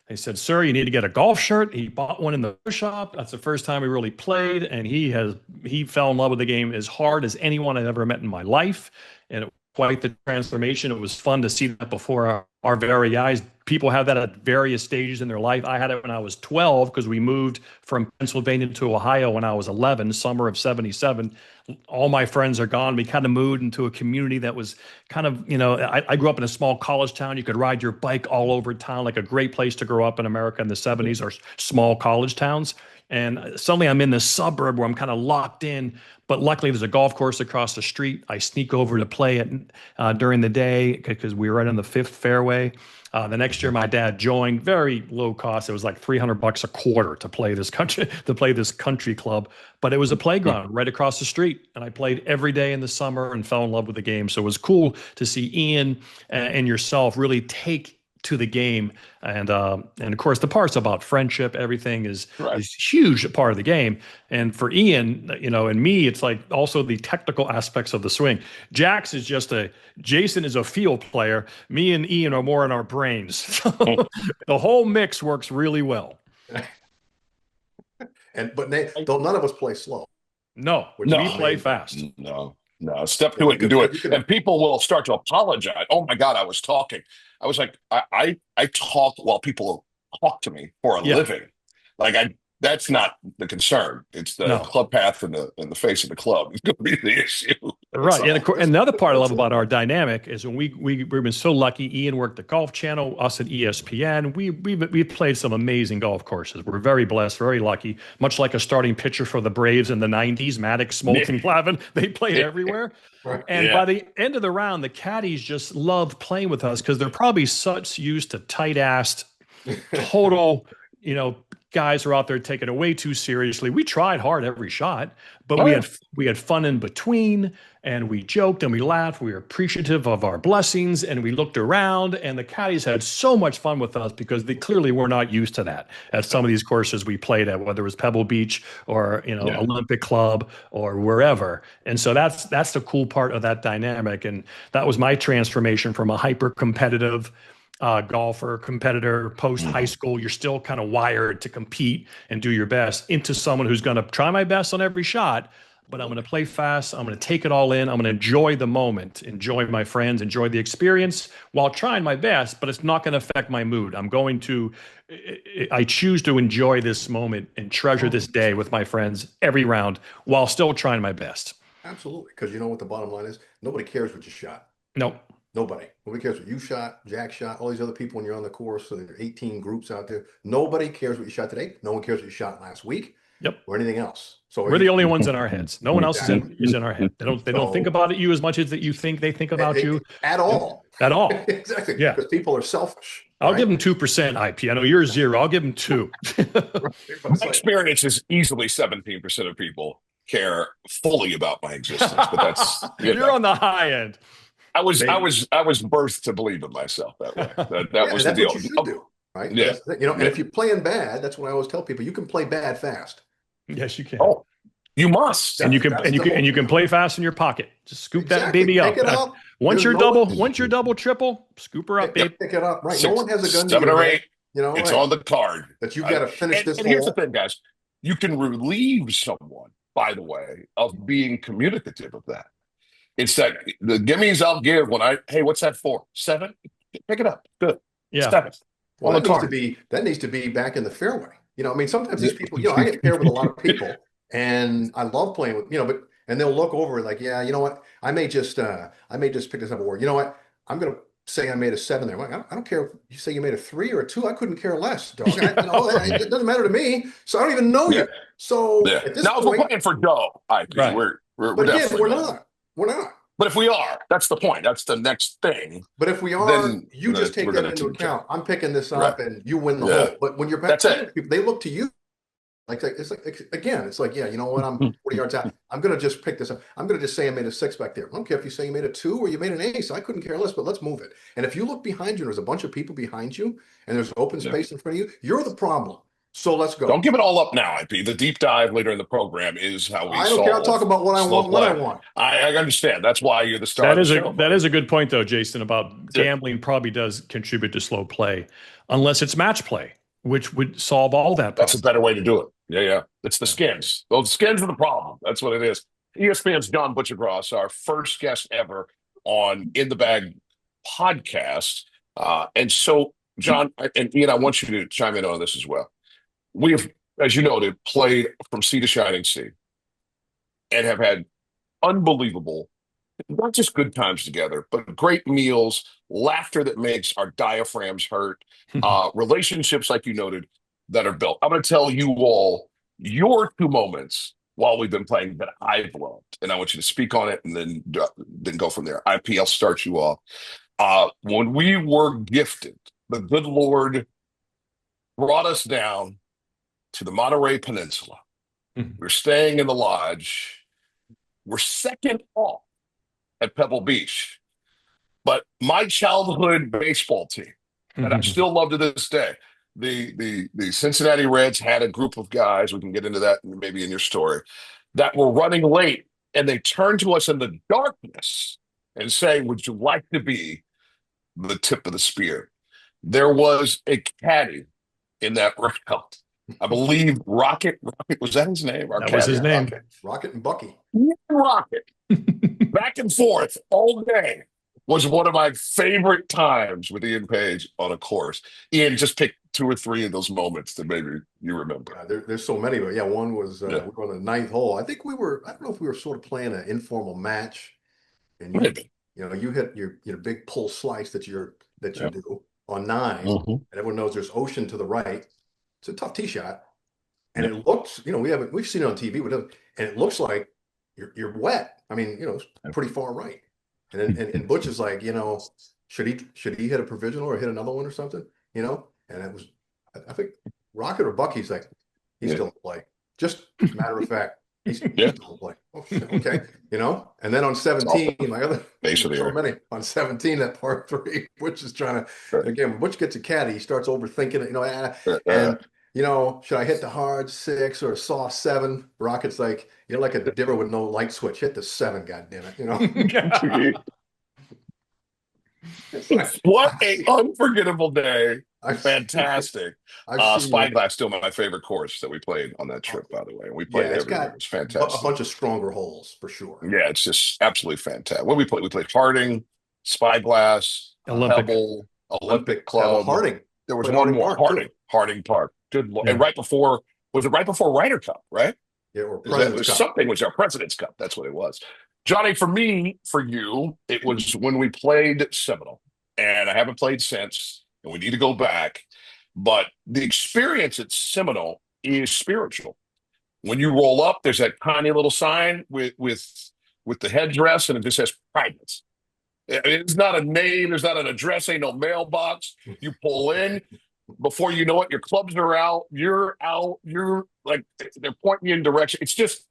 They said, "Sir, you need to get a golf shirt." He bought one in the shop. That's the first time we really played, and he fell in love with the game as hard as anyone I've ever met in my life. And it was quite the transformation. It was fun to see that before our very eyes. People have that at various stages in their life. I had it when I was 12 because we moved from Pennsylvania to Ohio when I was 11, summer of '77. All my friends are gone. We kind of moved into a community that was kind of, I grew up in a small college town. You could ride your bike all over town, like a great place to grow up in America in the '70s, or small college towns. And suddenly I'm in this suburb where I'm kind of locked in, but luckily there's a golf course across the street. I sneak over to play it during the day because we were right on the 5th fairway. The next year, my dad joined. Very low cost. It was like $300 a quarter to play this country club. But it was a playground right across the street, and I played every day in the summer and fell in love with the game. So it was cool to see Ian and yourself really take to the game, and of course the parts about friendship, everything is huge part of the game. And for Ian, and me, it's like also the technical aspects of the swing. Jason is a field player. Me and Ian are more in our brains. So the whole mix works really well. But none of us play slow. No, we play fast. No. Step to it and do it. And people will start to apologize. Oh my God, I was talking. I was like, I talk while people talk to me for a living. That's not the concern. It's the club path and the face of the club is going to be the issue. Right. And another part I love about our dynamic is when we've been so lucky. Ian worked at Golf Channel, us at ESPN. We played some amazing golf courses. We're very blessed, very lucky. Much like a starting pitcher for the Braves in the '90s, Maddox, Smoltz, Glavine, they played everywhere. Right. And by the end of the round, the caddies just loved playing with us because they're probably such used to tight-assed, total, guys who are out there taking it way too seriously. We tried hard every shot, but we had fun in between, and we joked and we laughed. We were appreciative of our blessings, and we looked around, and the caddies had so much fun with us because they clearly were not used to that at some of these courses we played at, whether it was Pebble Beach or Olympic Club or wherever. And so that's the cool part of that dynamic, and that was my transformation from a hyper competitive golfer, competitor, post high school. You're still kind of wired to compete and do your best, into someone who's going to try my best on every shot, but I'm going to play fast. I'm going to take it all in. I'm going to enjoy the moment, enjoy my friends, enjoy the experience while trying my best, but it's not going to affect my mood. I choose to enjoy this moment and treasure this day with my friends every round while still trying my best. Absolutely. Because you know what the bottom line is? Nobody cares what you shot. No. Nobody. Nobody cares what you shot, Jack shot, all these other people when you're on the course. So there are 18 groups out there. Nobody cares what you shot today. No one cares what you shot last week. Yep. Or anything else. So We're the only ones in our heads. No one else is in our head. They don't think about you as much as that you think they think about you at all. At all. Exactly. Yeah. Because people are selfish. I'll give them 2% IP. I know you're 0. I'll give them 2. My experience is easily 17% of people care fully about my existence, but that's you're on the high end. I was birthed to believe in myself that way. That was the deal. What you should do, right? Yeah. And if you're playing bad, that's what I always tell people. You can play bad fast. Yes, you can. Oh, you must. And you can play fast in your pocket. Just scoop that baby up. Pick it up. Once you're double, triple, scoop her up, babe. Pick it up. Right. No one has a gun. 7 or 8. It's right. on the card. But you've got to finish this. And here's the thing, guys. You can relieve someone, by the way, of being communicative of that. It's that the gimmies I'll give when hey, what's that for? 7? Pick it up. Good. Yeah. 7. Well, that needs to be back in the fairway. I mean, sometimes these people, I get paired with a lot of people and I love playing with, and they'll look over like, yeah, you know what? I may just pick this up a word. You know what? I'm going to say I made a 7 there. I don't care if you say you made a 3 or a 2. I couldn't care less, dog. It doesn't matter to me. So I don't even know you. So at this now, point, if we're playing for dough, right. we're but definitely we're not. We're not. But if we are, that's the point. That's the next thing. But if we are, then you just take that into account. I'm picking this up, and you win the hole. But when you're back, they look to you. It's like, yeah, you know what? I'm 40 yards out. I'm going to just pick this up. I'm going to just say I made a 6 back there. I don't care if you say you made a 2 or you made an ace. I couldn't care less, but let's move it. And if you look behind you and there's a bunch of people behind you and there's open space in front of you, you're the problem. So let's go. Don't give it all up now, IP. The deep dive later in the program is how we I don't care. I'll talk about what I want when I want. I understand. That's why you're the star. That is a good point, though, Jason, about gambling probably does contribute to slow play, unless it's match play, which would solve all that problem. That's a better way to do it. Yeah. It's the skins. Those skins are the problem. That's what it is. ESPN's John Butchergross, our first guest ever on In the Bag podcast. And so, John and Ian, I want you to chime in on this as well. We have, as you noted, played from sea to shining sea and have had unbelievable, not just good times together, but great meals, laughter that makes our diaphragms hurt, relationships, like you noted, that are built. I'm going to tell you all your 2 moments while we've been playing that I've loved, and I want you to speak on it and then go from there. IP, I'll start you off. When we were gifted, the good Lord brought us down to the Monterey Peninsula. We're staying in the lodge. We're second off at Pebble Beach. But my childhood baseball team, that I still love to this day, the Cincinnati Reds had a group of guys, we can get into that maybe in your story, that were running late, and they turned to us in the darkness and saying, would you like to be the tip of the spear? There was a caddy in that round. I believe Rocket, was that his name? That was his name. Rocket and Bucky. Rocket. Back and forth all day was one of my favorite times with Iain Page on a course. Ian, just pick 2 or 3 of those moments that maybe you remember. There's so many, but one was we were on the 9th hole. I think I don't know if we were sort of playing an informal match, and you hit your big pull slice that you do on 9, and everyone knows there's ocean to the right. It's a tough tee shot, and it looks, we've seen it on TV, and it looks like you're wet. I mean, it's pretty far right. And Butch is like, should he hit a provisional or hit another one or something? And it was, I think Rocket or Bucky's like, he's still in play. Just matter of fact, he's still in play. Oh, okay, And then on 17, my other on 17, that par 3, Butch is trying to again. When Butch gets a caddy, he starts overthinking it. And should I hit the hard 6 or a soft 7? Rocket's like, you're like a dimmer with no light switch. Hit the 7, goddammit, What a unforgettable day. I've Fantastic. I've seen you. Spyglass still my favorite course that we played on that trip, by the way. We Yeah, played it's everywhere. got It was a fantastic. bunch of stronger holes for sure. Yeah, it's just absolutely fantastic. What we played? We played Harding, Spyglass, Olympic. Pebble, Olympic Pebble, Club. Harding. There was Played one Harding more. Park too. Harding Park. Good Lord. And Yeah. was it right before Ryder Cup, right? Yeah, or Is that President's was Cup. something was our President's Cup. That's what it was. Johnny, for me, for you, it was when we played Seminole. And I haven't played since, and we need to go back. But the experience at Seminole is spiritual. When you roll up, there's that tiny little sign with the headdress, and it just says privates. It's not a name, there's not an address, ain't no mailbox. You pull in, before you know it, your clubs are out, you're like they're pointing you in direction. It's just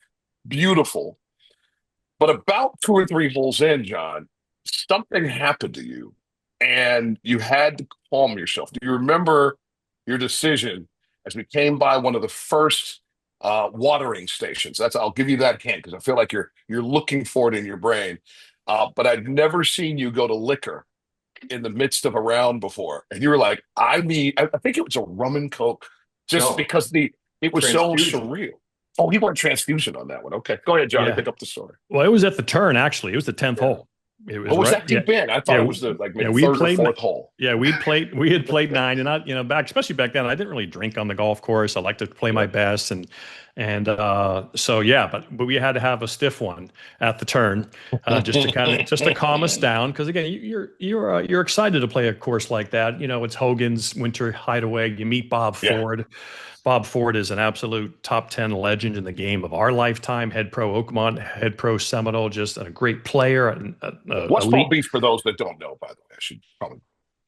beautiful. But about two or three holes in, John, something happened to you and you had to calm yourself. Do you remember your decision as we came by one of the first watering stations? I'll give you that hint because I feel like you're looking for it in your brain. But I'd never seen you go to liquor in the midst of a round before, and you were like, I think it was a rum and coke, just No, because it was so transfusion. surreal. Oh, he went transfusion on that one. Okay, go ahead, Johnny. Yeah. Pick up the story. Well, it was at the turn, actually. It was the 10th Yeah. hole. It was What was right. that deep in? I thought it was the maybe we third played or fourth hole. Yeah, we had played 9, and especially back then, I didn't really drink on the golf course. I like to play my best, so yeah, but we had to have a stiff one at the turn, just to calm us down. Because again, you're excited to play a course like that. It's Hogan's Winter Hideaway. You meet Bob Yeah. Ford. Bob Ford is an absolute top 10 legend in the game of our lifetime. Head pro Oakmont, head pro Seminole, just a great player. What's elite. Paul Beef for those that don't know? By the way, I should probably.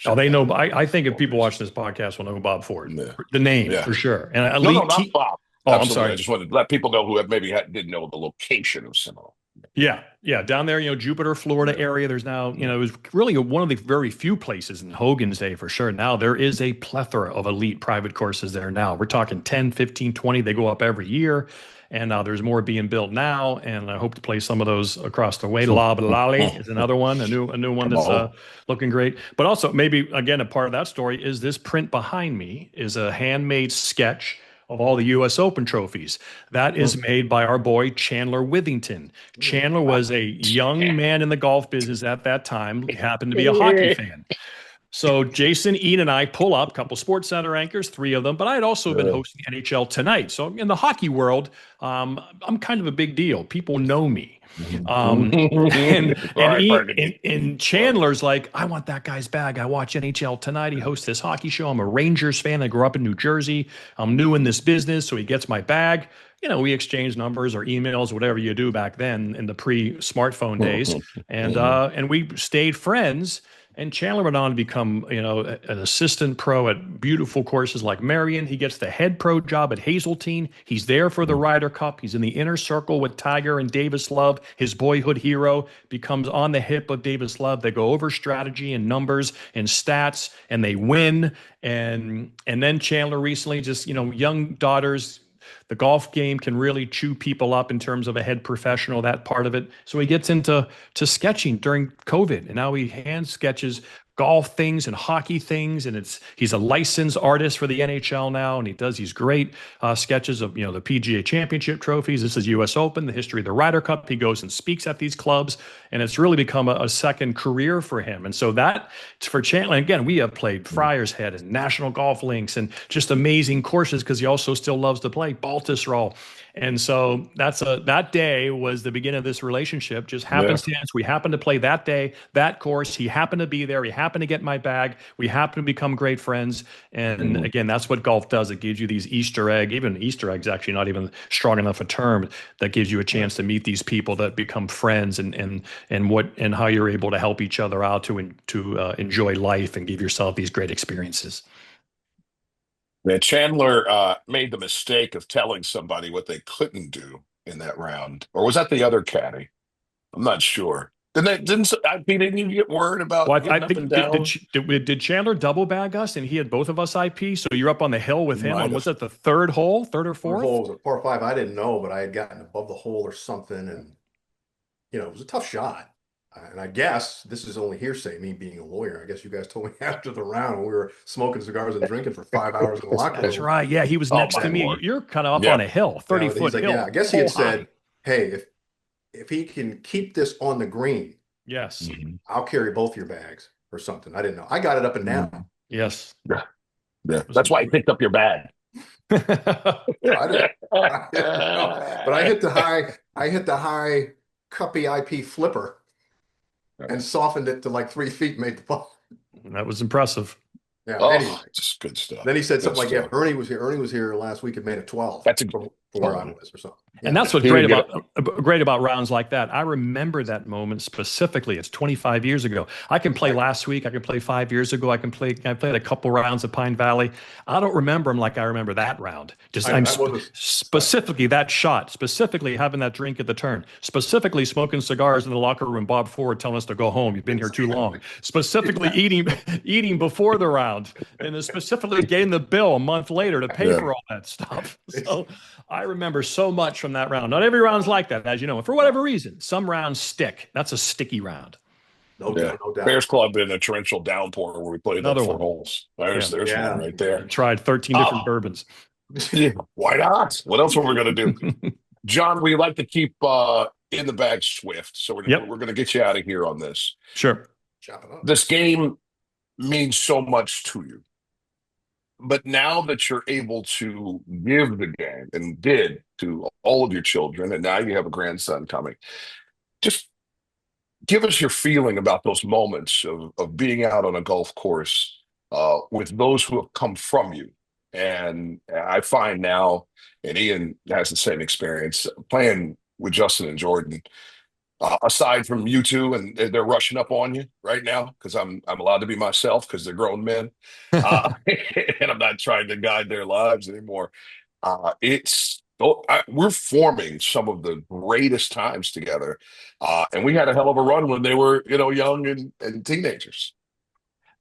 Oh, they know. I think if people watching this podcast will know Bob Ford, Yeah. the name Yeah. for sure. And No, elite. not Bob. Oh, Absolutely. I'm sorry. I just wanted to let people know who didn't know the location of Seminole. Yeah, down there, Jupiter, Florida area. There's now, it was really one of the very few places in Hogan's day for sure. Now there is a plethora of elite private courses there now. We're talking 10, 15, 20. They go up every year. And there's more being built now, and I hope to play some of those across the way. Lob Lolly is another one, a new one that's looking great. But also, maybe again, a part of that story is this print behind me is a handmade sketch of all the U.S. Open trophies. That is made by our boy Chandler Withington. Chandler was a young man in the golf business at that time. He happened to be a hockey fan. So Jason, Ian, and I pull up a couple Sports Center anchors, 3 of them, but I had also been hosting NHL Tonight. So in the hockey world, I'm kind of a big deal. People know me. And Chandler's like, I want that guy's bag. I watch NHL Tonight. He hosts this hockey show. I'm a Rangers fan. I grew up in New Jersey. I'm new in this business. So he gets my bag. We exchange numbers or emails, whatever you do back then in the pre-smartphone days. And we stayed friends. And Chandler went on to become, an assistant pro at beautiful courses like Marion. He gets the head pro job at Hazeltine. He's there for the Ryder Cup. He's in the inner circle with Tiger and Davis Love, his boyhood hero, becomes on the hip of Davis Love. They go over strategy and numbers and stats, and they win. And then Chandler recently just, young daughters. The golf game can really chew people up in terms of a head professional, that part of it. So he gets into sketching during COVID, and now he hand sketches golf things and hockey things, and he's a licensed artist for the NHL now, and he does these great sketches of the PGA Championship trophies. This is U.S. Open, the history of the Ryder Cup. He goes and speaks at these clubs, and it's really become a second career for him. And so that for Chandler, again, we have played Friars Head and National Golf Links and just amazing courses because he also still loves to play Baltusrol. And so that day was the beginning of this relationship. Just happenstance. We happened to play that day, that course. He happened to be there. He happened to get my bag. We happened to become great friends. And again, that's what golf does. It gives you these Easter egg. Even Easter eggs, actually not even strong enough a term, that gives you a chance to meet these people that become friends and how you're able to help each other out to enjoy life and give yourself these great experiences. Yeah, Chandler made the mistake of telling somebody what they couldn't do in that round, or was that the other caddy? I'm not sure. Didn't you get word about Well, getting I up think and down? did Chandler double bag us, and he had both of us IP? So you're up on the hill with him. Might On, have. was that the third or fourth? Third hole was a par 5. I didn't know, but I had gotten above the hole or something, and it was a tough shot. And I guess this is only hearsay, me being a lawyer. I guess you guys told me after the round when we were smoking cigars and drinking for 5 hours in the locker That's room. right. Yeah, he was Oh next to my me. Lord. You're kind of up Yeah. on a hill, 30 He's foot like, hill, yeah, I guess he had hole high. said, hey, if he can keep this on the green, Yes. Mhm. I'll carry both your bags or something. I didn't know. I got it up and down. Yes. Yeah. Yeah. That's why I picked up your bag. I didn't, I didn't know. But I hit the high cuppy IP flipper and softened it to like 3 feet, made the ball. That was impressive. Yeah. Oh, Anyway, just good stuff. then he said Good something like, "Yeah, stuff. Ernie was here. Ernie was here last week and made it 12 That's a from where I was or something." And Yeah. that's what's He great didn't get about rounds like that. I remember that moment specifically. It's 25 years ago. I can play last week. I can play 5 years ago. I played a couple rounds at Pine Valley. I don't remember them like I remember that round. Just specifically that shot, specifically having that drink at the turn, specifically smoking cigars in the locker room. Bob Ford telling us to go home. You've been here too long. Specifically eating before the round, and then specifically getting the bill a month later to pay for all that stuff. So I remember so much from that round. Not every round's like that, as you know. And for whatever reason, some rounds stick. That's a sticky round. No doubt. Bears Club in a torrential downpour where we played Another like 4 one. holes. There's Yeah. one right there. Tried 13 different bourbons. Yeah, why not? What else were we going to do? John, we like to keep in the bag swift. So we're Yep. going to get you out of here on this. Sure. Chop it up. This game means so much to you. But now that you're able to give the game and did to all of your children, and now you have a grandson coming, just give us your feeling about those moments of being out on a golf course with those who have come from you. And I find now, and Ian has the same experience, playing with Justin and Jordan, aside from you two, and they're rushing up on you right now because I'm allowed to be myself because they're grown men, and I'm not trying to guide their lives anymore. We're forming some of the greatest times together, and we had a hell of a run when they were young and teenagers.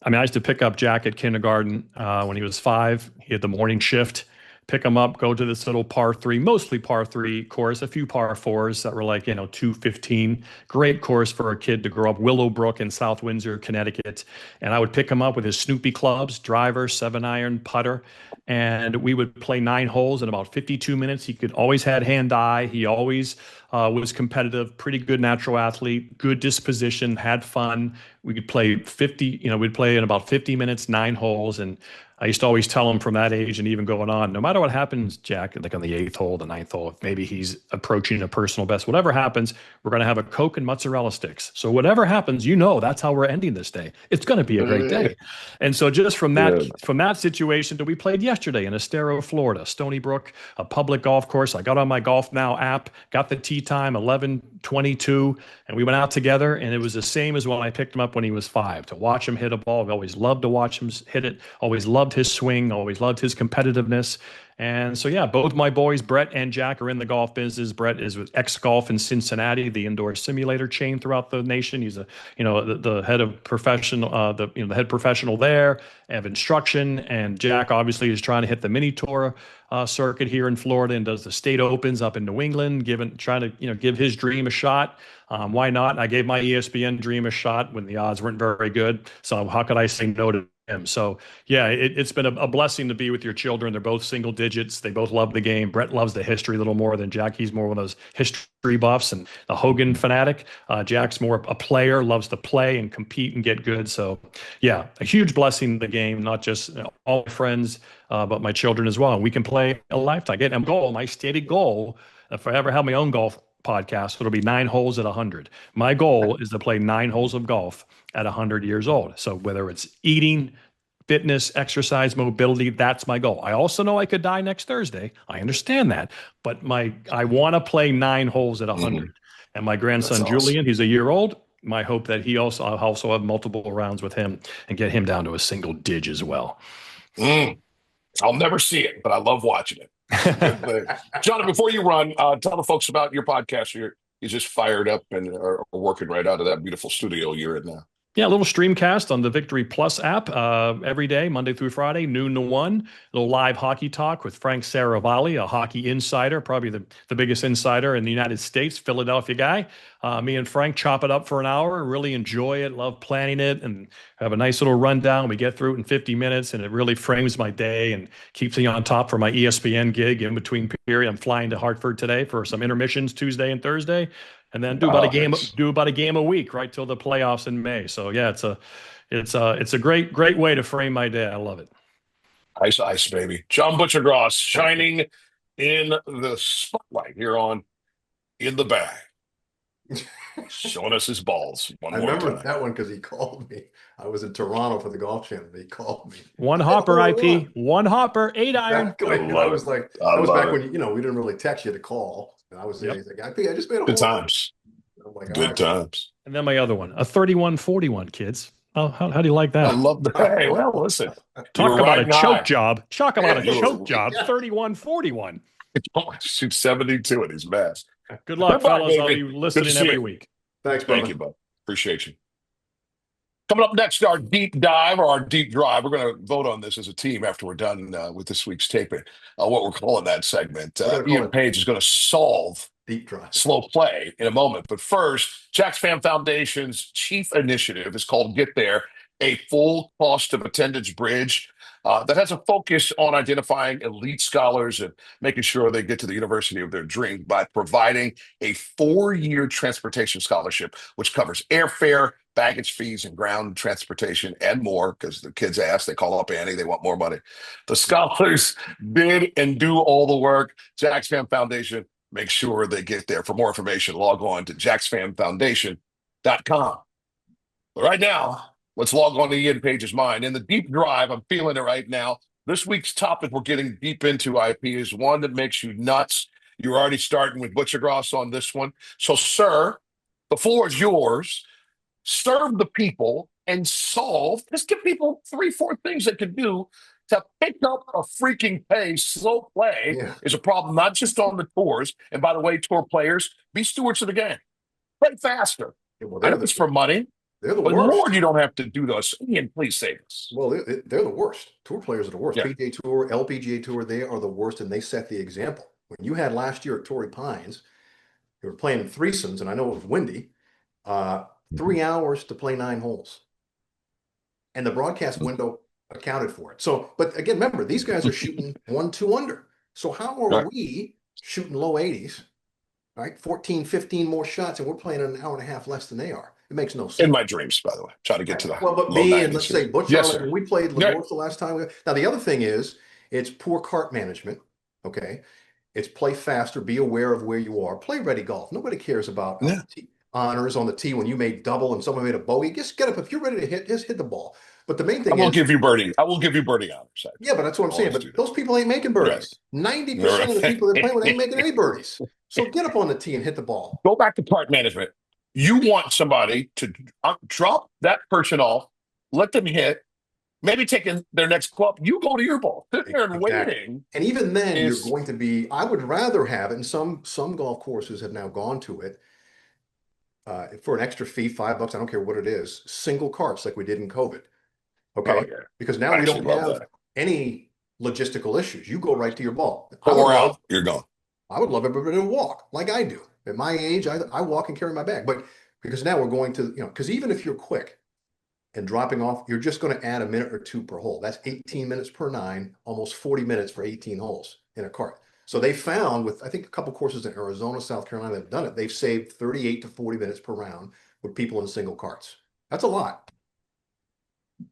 I mean, I used to pick up Jack at kindergarten when he was 5. He had the morning shift. Pick him up, go to this little par 3, mostly par 3 course, a few par 4s that were like, 215. Great course for a kid to grow up. Willowbrook in South Windsor, Connecticut. And I would pick him up with his Snoopy clubs, driver, 7-iron, putter. And we would play 9 holes in about 52 minutes. He always had hand-eye. He always was competitive, pretty good natural athlete, good disposition, had fun. We could play 50, we'd play in about 50 minutes, 9 holes. And I used to always tell him from that age and even going on, no matter what happens, Jack, like on the 8th hole, the 9th hole, if maybe he's approaching a personal best, whatever happens, we're going to have a Coke and mozzarella sticks. So whatever happens, that's how we're ending this day. It's going to be a great day. And so just from that situation that we played yesterday in Estero, Florida, Stony Brook, a public golf course. I got on my Golf Now app, got the tee time, 11:22, and we went out together, and it was the same as when I picked him up when he was 5. To watch him hit a ball, I've always loved to watch him hit it, always loved his swing, always loved his competitiveness. And so, yeah, both my boys, Brett and Jack, are in the golf business. Brett is with X Golf in Cincinnati, the indoor simulator chain throughout the nation. He's the head of professional, the head professional there of instruction. And Jack obviously is trying to hit the mini tour circuit here in Florida and does the state opens up in New England, trying to give his dream a shot. Why not? I gave my ESPN dream a shot when the odds weren't very good. So how could I say no to him? So yeah, it's been a blessing to be with your children. They're both single digits. They both love the game. Brett loves the history a little more than Jack. He's more one of those history buffs and the Hogan fanatic. Jack's more a player, loves to play and compete and get good. So yeah, a huge blessing in the game, not just all my friends, but my children as well. And we can play a lifetime. My stated goal, if I ever have my own golf podcast, it'll be 9 holes at 100. My goal is to play 9 holes of golf at 100 years old. So whether it's eating, fitness, exercise, mobility, that's my goal. I also know I could die next Thursday. I understand that, but I want to play 9 holes at 100. Mm-hmm. And my grandson, awesome. Julian, he's a year old. My hope that I'll also have multiple rounds with him and get him down to a single dig as well. I'll never see it, but I love watching it. John, before you run, tell the folks about your podcast. You're just fired up and are working right out of that beautiful studio you're in now. Yeah, a little streamcast on the Victory Plus app every day, Monday through Friday, noon to 1. A little live hockey talk with Frank Saravalli, a hockey insider, probably the biggest insider in the United States, Philadelphia guy. Me and Frank chop it up for an hour, really enjoy it, love planning it, and have a nice little rundown. We get through it in 50 minutes, and it really frames my day and keeps me on top for my ESPN gig in between period. I'm flying to Hartford today for some intermissions Tuesday and Thursday, and then do about a game a week right till the playoffs in May. So yeah, it's a great way to frame my day. I love it. Ice, baby. John Butchergross shining in the spotlight here on In the Bag, showing us his balls one I more remember time. that one because he called me. I was in Toronto for the golf channel. He called me. One I hit a hopper, hole in IP, one. one hopper, 8-iron. Exactly. I And love I was it. like, I that was love back it. when, we didn't really text you to call. And I was there. Yep. He's like, IP, I just made a Good hole. times. I'm like, all Good right. times. And then my other one, a 31-41, kids. Oh, how do you like I that? love the. Hey, well, listen. You Talk were about a riding choke high. job. Talk about a You were. choke job. 31-41. Shoot 72 in his mess. Good luck, Good luck, fellas. I'll baby. be Good to listening see every you. week. Thanks, Thank brother. you, bud. Appreciate you. Coming up next, our deep dive or our deep drive. We're going to vote on this as a team after we're done with this week's taping. What we're calling that segment. We're gonna call Iain it Page is going to solve deep drive. slow play in a moment. But first, Jack's Fan Foundation's chief initiative is called Get There, a full cost of attendance bridge that has a focus on identifying elite scholars and making sure they get to the university of their dream by providing a 4-year transportation scholarship, which covers airfare, baggage fees, and ground transportation, and more, because the kids ask, they call up Annie, they want more money. The scholars bid and do all the work. Jack's Fan Foundation, make sure they get there. For more information, log on to jacksfanfoundation.com. But right now, let's log on to Iain Page's mind. In the deep drive, I'm feeling it right now. This week's topic we're getting deep into, IP, is one that makes you nuts. You're already starting with Butchergross on this one. So, sir, the floor is yours. Serve the people and solve. Just give people 3-4 things they can do to pick up a freaking pace. Slow play is a problem, not just on the tours. And by the way, tour players, be stewards of the game. Play faster. Yeah, well, I know it's for money, they're the but worst. Lord, you don't have to do those. Ian, please save us. Well, they're the worst. Tour players are the worst. Yeah. PGA Tour, LPGA Tour, they are the worst, and they set the example. When you had last year at Torrey Pines, you were playing threesomes, and I know it was windy. 3 hours to play 9 holes, and the broadcast window accounted for it. So, but again, remember, these guys are shooting 1-2 under. So how are we shooting low 80s, right? 14, 15 more shots, and we're playing an hour and a half less than they are. It makes no sense. In my dreams, by the way, try to get to the well, but low me 90s and let's here. say Butch, Yes, when we played Yeah. Lagos the last time. Now the other thing is, it's poor cart management. Okay, it's play faster. Be aware of where you are. Play ready golf. Nobody cares about honors on the tee when you made double and someone made a bogey. Just get up if you're ready to hit. Just hit the ball. But the main thing I will is, give you birdie. I will give you birdie honors. yeah, but that's what I'm saying. Always But do those people ain't making birdies. 90% of the people they're playing with ain't making any birdies. So get up on the tee and hit the ball. Go back to cart management. You want somebody to drop that person off, let them hit, maybe taking their next club. You go to your ball. Sitting there and waiting. And even then, you're going to be, I would rather have it, and some golf courses have now gone to it, for an extra fee, $5, I don't care what it is, single carts like we did in COVID. Okay. Oh, yeah. Because now we don't have any logistical issues. You go right to your ball. Out, you're gone. I would love everybody to walk like I do. At my age, I walk and carry my bag. But because now we're going to, because even if you're quick and dropping off, you're just going to add a minute or 2 per hole. That's 18 minutes per 9, almost 40 minutes for 18 holes in a cart. So they found with, I think, a couple courses in Arizona, South Carolina that have done it, they've saved 38 to 40 minutes per round with people in single carts. That's a lot.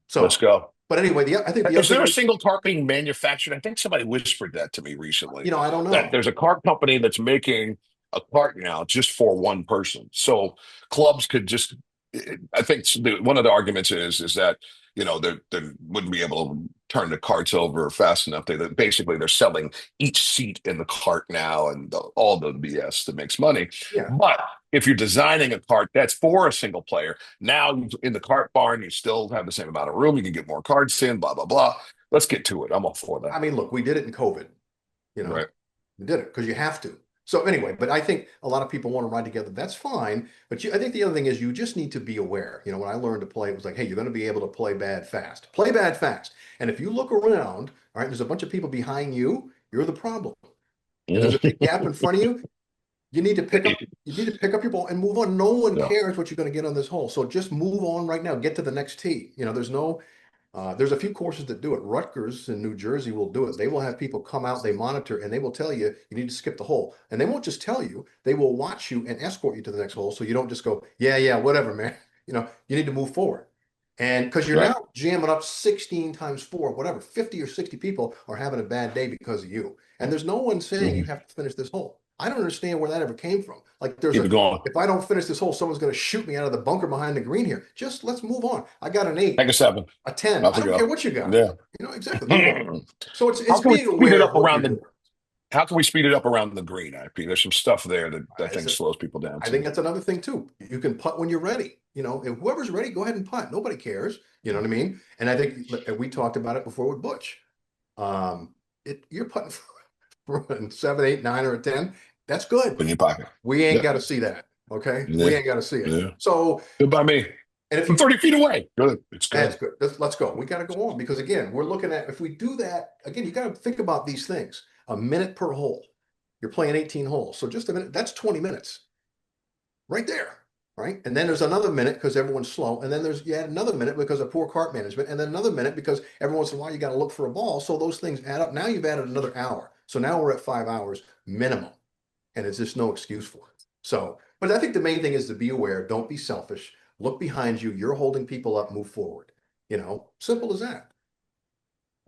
So let's go. But anyway, I think is there a single cart being manufactured? I think somebody whispered that to me recently. I don't know. That there's a cart company that's making a cart now just for one person. So clubs could just, I think one of the arguments is that, they wouldn't be able to turn the carts over fast enough. Basically they're selling each seat in the cart now and all the BS that makes money. Yeah. But if you're designing a cart that's for a single player, now in the cart barn, you still have the same amount of room. You can get more carts in, blah, blah, blah. Let's get to it. I'm all for that. I mean, look, we did it in COVID. Right. We did it because you have to. So anyway, but I think a lot of people want to ride together. That's fine. But I think the other thing is you just need to be aware. You know, when I learned to play, it was like, hey, you're going to be able to play bad fast. Play bad fast. And if you look around, all right, there's a bunch of people behind you, you're the problem. If there's a big gap in front of you, you need to pick up your ball and move on. No one Yeah. cares what you're going to get on this hole. So just move on right now. Get to the next tee. You know, there's a few courses that do it. Rutgers in New Jersey will do it. They will have people come out, they monitor, and they will tell you you need to skip the hole. And they won't just tell you, they will watch you and escort you to the next hole. So you don't just go, yeah, whatever, man. You know, you need to move forward. And because you're now jamming up 16 times 4, whatever, 50 or 60 people are having a bad day because of you. And there's no one saying you have to finish this hole. I don't understand where that ever came from. Like if I don't finish this hole, someone's going to shoot me out of the bunker behind the green here. Just let's move on. I got an 8. Like a 7. A 10. I don't care what you got. Yeah. You know, exactly. Move on. So it's How can we being speed aware it of up what around you're the doing. How can we speed it up around the green, IP? There's some stuff there that I think slows people down. I think that's another thing too. You can putt when you're ready. You know, if whoever's ready, go ahead and putt. Nobody cares. You know what I mean? And I think we talked about it before with Butch. You're putting for a 7, 8, 9, or a 10. That's good. In your pocket. We ain't got to see that. Okay. Yeah. We ain't got to see it. Yeah. So good by me. And if I'm 30 feet away. Good. It's good. That's good. Let's go. We got to go on because again, we're looking at if we do that again, you got to think about these things. A minute per hole. You're playing 18 holes. So just a minute, that's 20 minutes. Right there. Right. And then there's another minute because everyone's slow. And then you add another minute because of poor cart management. And then another minute because every once in a while you got to look for a ball. So those things add up. Now you've added another hour. So now we're at 5 hours minimum. And it's just no excuse for it. So, but I think the main thing is to be aware. Don't be selfish. Look behind you. You're holding people up. Move forward. You know, simple as that.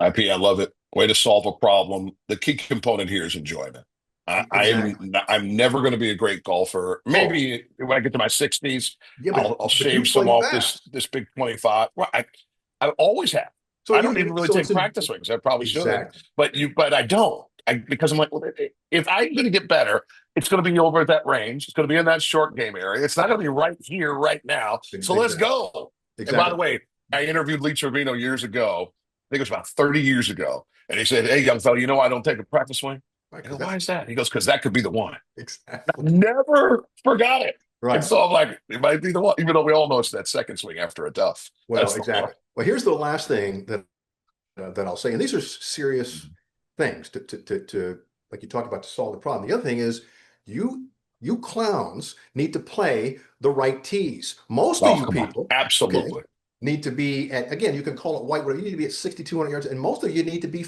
IP, I love it. Way to solve a problem. The key component here is enjoyment. I'm never going to be a great golfer. Maybe when I get to my 60s, I'll shave some off this big 25. Well, I always have. So I don't even really take practice swings. I probably should, but I don't. Because I'm like, well, if I'm going to get better, it's going to be over at that range. It's going to be in that short game area. It's not going to be right here, right now. So let's go. And by the way, I interviewed Lee Trevino years ago. I think it was about 30 years ago. And he said, hey, young fellow, you know I don't take a practice swing? I go, why is that? He goes, because that could be the one. Exactly. I never forgot it. Right. And so I'm like, it might be the one, even though we all know it's that second swing after a duff. Well, exactly. Well, here's the last thing that I'll say, and these are serious things to like you talked about to solve the problem. The other thing is you clowns need to play the right tees. Most of you people absolutely need to be at, again, you can call it white, whatever. You need to be at 6,200 yards, and most of you need to be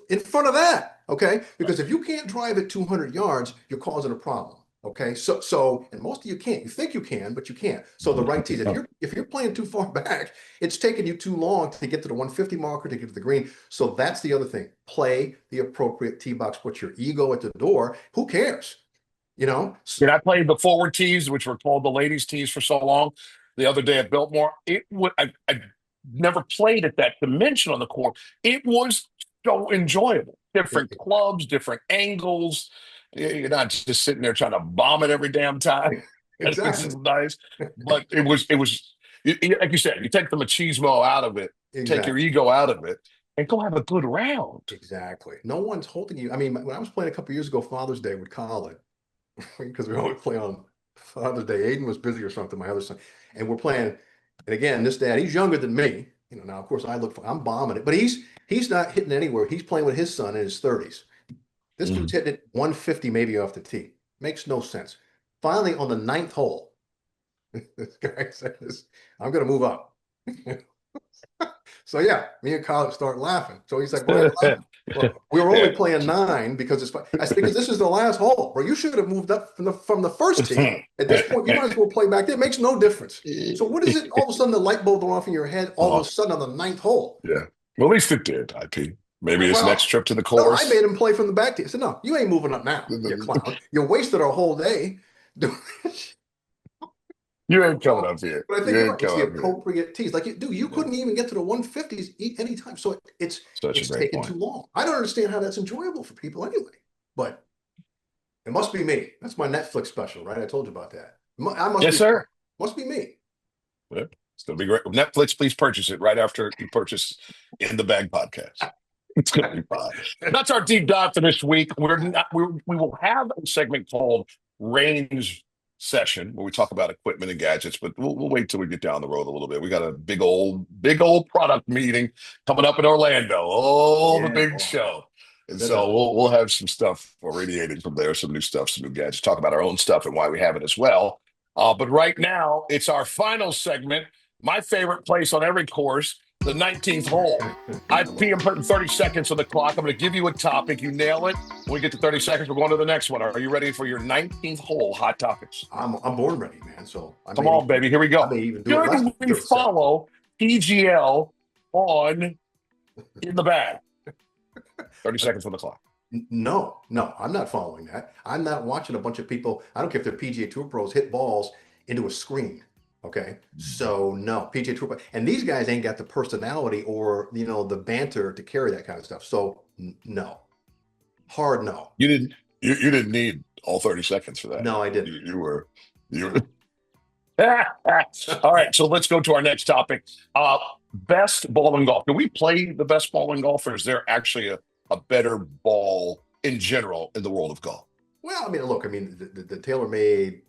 in front of that. Okay, because if you can't drive at 200 yards, you're causing a problem. Okay, so and most of you can't. You think you can, but you can't. So the right tees. If you're playing too far back, it's taking you too long to get to the 150 marker to get to the green. So that's the other thing. Play the appropriate tee box. Put your ego at the door. Who cares? You know. Did I play the forward tees, which were called the ladies' tees for so long? The other day at Biltmore, I never played at that dimension on the court. It was so enjoyable. Different clubs, different angles. You're not just sitting there trying to bomb it every damn time. Exactly. This is nice, but it was like you said. You take the machismo out of it, take your ego out of it, and go have a good round. Exactly. No one's holding you. I mean, when I was playing a couple of years ago, Father's Day with Colin, because we always play on Father's Day. Aiden was busy or something. My other son, and we're playing. And again, this dad, he's younger than me. You know, now of course I'm bombing it, but he's not hitting anywhere. He's playing with his son in his 30s. This dude's hitting it 150 maybe off the tee. Makes no sense. Finally, on the 9th hole, this guy says, I'm going to move up. So yeah, me and Kyle start laughing. So he's like, well, we were only playing 9 because it's fun. I said, because this is the last hole, bro. You should have moved up from the first tee. At this point, you might as well play back there. It makes no difference. So what is it? All of a sudden, the light bulb went off in your head. All of a sudden, on the 9th hole. Yeah. Well, at least it did, IP. Maybe his next trip to the course. No, I made him play from the back tee. I said, no, you ain't moving up now, you clown. You wasted our whole day doing this. You ain't coming up here. But I think it's the appropriate tees. Like, you couldn't even get to the 150s anytime. So it's taking too long. I don't understand how that's enjoyable for people anyway. But it must be me. That's my Netflix special, right? I told you about that. Yes, sir. Must be me. Yep. It's going to be great. Netflix, please purchase it right after you purchase In the Bag podcast. It's going to be fun. That's our deep dive for this week. We will have a segment called Range Session where we talk about equipment and gadgets, but we'll wait till we get down the road a little bit. We got a big old product meeting coming up in Orlando. Oh, the Yeah. big Oh, show. And that so is- we'll have some stuff radiating from there, some new stuff, some new gadgets, talk about our own stuff and why we have it as well. But right now, it's our final segment, my favorite place on every course, the 19th hole. I'm putting 30 seconds on the clock. I'm going to give you a topic. You nail it. When we get to 30 seconds, we're going to the next one. Are you ready for your 19th hole hot topics? I'm born ready, man. So Come on, baby. Here we I go. may even do it Should less than we 30 seconds. follow PGL on In the Bag? 30 seconds on the clock. No, I'm not following that. I'm not watching a bunch of people. I don't care if they're PGA Tour pros hit balls into a screen. Okay, so no PGA Tour, and these guys ain't got the personality or the banter to carry that kind of stuff. So no, hard no. You didn't need all 30 seconds for that. No, I didn't. You were. All right, so let's go to our next topic. Best ball in golf. Do we play the best ball in golf, or is there actually a better ball in general in the world of golf? Well, I mean, look, the TaylorMade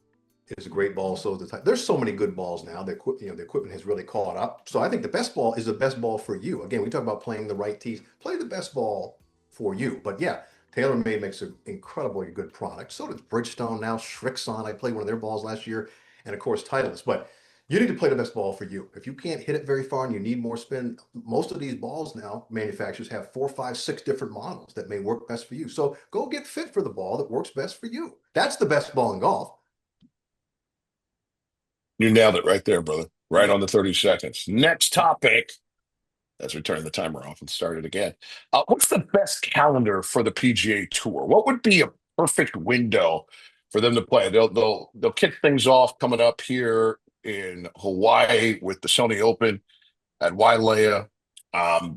is a great ball. So there's so many good balls now. The equipment has really caught up. So I think the best ball is the best ball for you. Again, we talk about playing the right tees. Play the best ball for you. But yeah, TaylorMade makes an incredibly good product. So does Bridgestone now. Shrixon, I played one of their balls last year, and of course Titleist. But you need to play the best ball for you. If you can't hit it very far and you need more spin, most of these balls now, manufacturers have 4, 5, 6 different models that may work best for you. So go get fit for the ball that works best for you. That's the best ball in golf. You nailed it right there, brother. Right on the 30 seconds. Next topic. Let's turn the timer off and start it again. What's the best calendar for the PGA Tour? What would be a perfect window for them to play? They'll kick things off coming up here in Hawaii with the Sony Open at Wailea.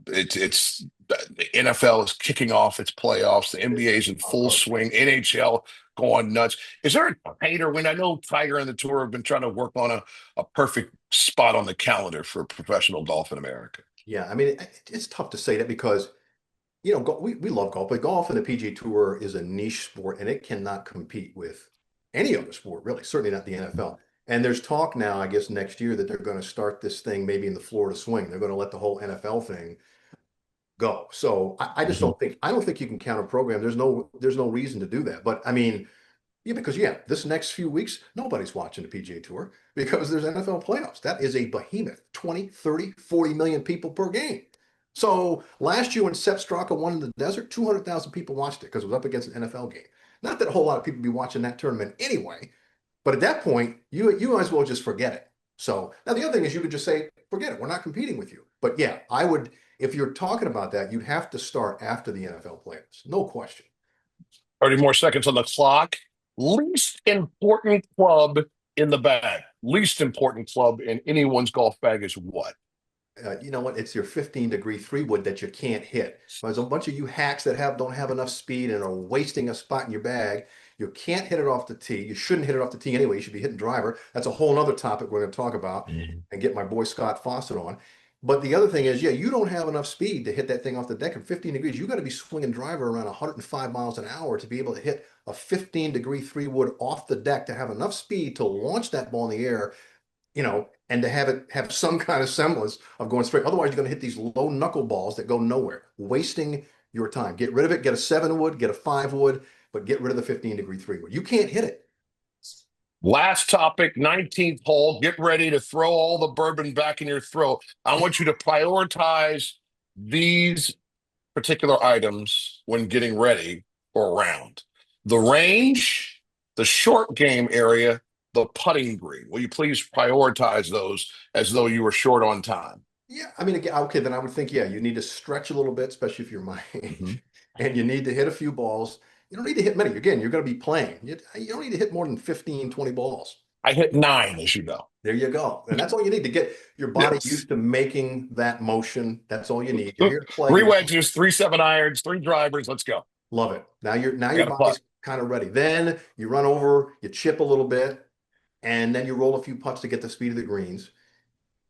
It's the NFL is kicking off its playoffs. The NBA is in full swing. NHL going nuts. Is there a tighter window? I know Tiger and the Tour have been trying to work on a perfect spot on the calendar for professional golf in America. Yeah, I mean, it's tough to say that because, we love golf, but golf and the PGA Tour is a niche sport and it cannot compete with any other sport, really, certainly not the NFL. And there's talk now, I guess, next year that they're going to start this thing maybe in the Florida swing. They're going to let the whole NFL thing go. So I just don't think you can counter program. There's no reason to do that. But I mean, because this next few weeks, nobody's watching the PGA Tour because there's NFL playoffs. That is a behemoth, 20, 30, 40 million people per game. So last year when Sepp Straka won in the desert, 200,000 people watched it because it was up against an NFL game. Not that a whole lot of people be watching that tournament anyway, but at that point, you might as well just forget it. So now the other thing is you could just say, forget it. We're not competing with you. But yeah, I would, if you're talking about that, you'd have to start after the NFL playoffs. No question. 30 more seconds on the clock. Least important club in the bag. Least important club in anyone's golf bag is what? You know what? It's your 15-degree 3-wood that you can't hit. There's a bunch of you hacks that don't have enough speed and are wasting a spot in your bag. You can't hit it off the tee. You shouldn't hit it off the tee anyway. You should be hitting driver. That's a whole other topic we're going to talk about and get my boy Scott Fawcett on. But the other thing is, you don't have enough speed to hit that thing off the deck at 15 degrees. You got to be swinging driver around 105 miles an hour to be able to hit a 15-degree 3-wood off the deck to have enough speed to launch that ball in the air, and to have it have some kind of semblance of going straight. Otherwise, you're going to hit these low knuckle balls that go nowhere, wasting your time. Get rid of it. Get a 7-wood, get a 5-wood, but get rid of the 15-degree 3-wood. You can't hit it. Last topic, 19th hole. Get ready to throw all the bourbon back in your throat. I want you to prioritize these particular items when getting ready for a round. The range, the short game area, the putting green. Will you please prioritize those as though you were short on time? Yeah, I mean, again, okay, then I would think, you need to stretch a little bit, especially if you're my age, and you need to hit a few balls. You don't need to hit many. Again, you're going to be playing. You don't need to hit more than 15, 20 balls. I hit 9, as you know. There you go. And that's all you need to get your body used to making that motion. That's all you need. You're here to play. 3 wedges, 3 7-irons, 3 drivers. Let's go. Love it. Now your body's kind of ready. Then you run over, you chip a little bit, and then you roll a few putts to get the speed of the greens.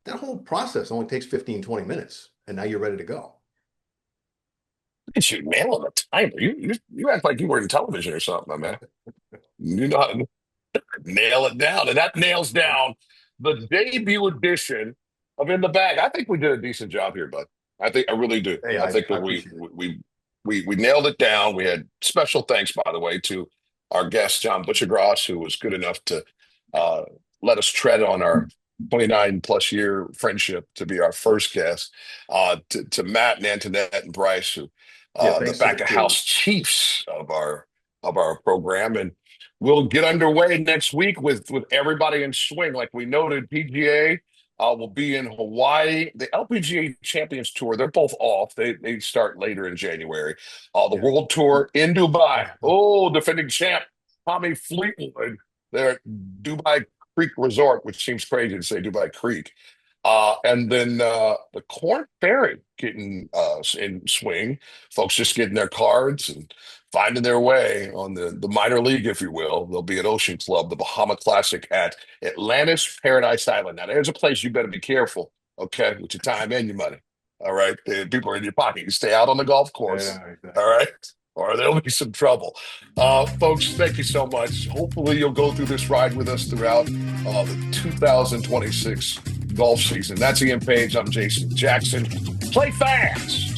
That whole process only takes 15, 20 minutes, and now you're ready to go. at you nailing the timer. You act like you were in television or something, my man. You know how to nail it down. And that nails down the debut edition of In the Bag. I think we did a decent job here, bud. I really do. Hey, I think I that appreciate it. we nailed it down. We had special thanks, by the way, to our guest John Butchergross, who was good enough to uh, let us tread on our 29 plus year friendship to be our first guest. To Matt and Antoinette and Bryce, who Yeah, the thanks to the back of crew. house chiefs of our program. And we'll get underway next week with everybody in swing. Like we noted, PGA will be in Hawaii. The LPGA Champions Tour, they're both off. They start later in January. The Yeah. World Tour in Dubai. Oh, defending champ Tommy Fleetwood. They're at Dubai Creek Resort, which seems crazy to say Dubai Creek. And then the Corn Ferry getting in swing. Folks just getting their cards and finding their way on the minor league, if you will. They'll be at Ocean Club, the Bahama Classic at Atlantis Paradise Island. Now, there's a place you better be careful, okay, with your time and your money. All right. People are in your pocket. You stay out on the golf course. Yeah, exactly. All right. Or there'll be some trouble. Folks, thank you so much. Hopefully, you'll go through this ride with us throughout the 2026 golf season. That's Iain Page. I'm Jason Jackson. Play fast.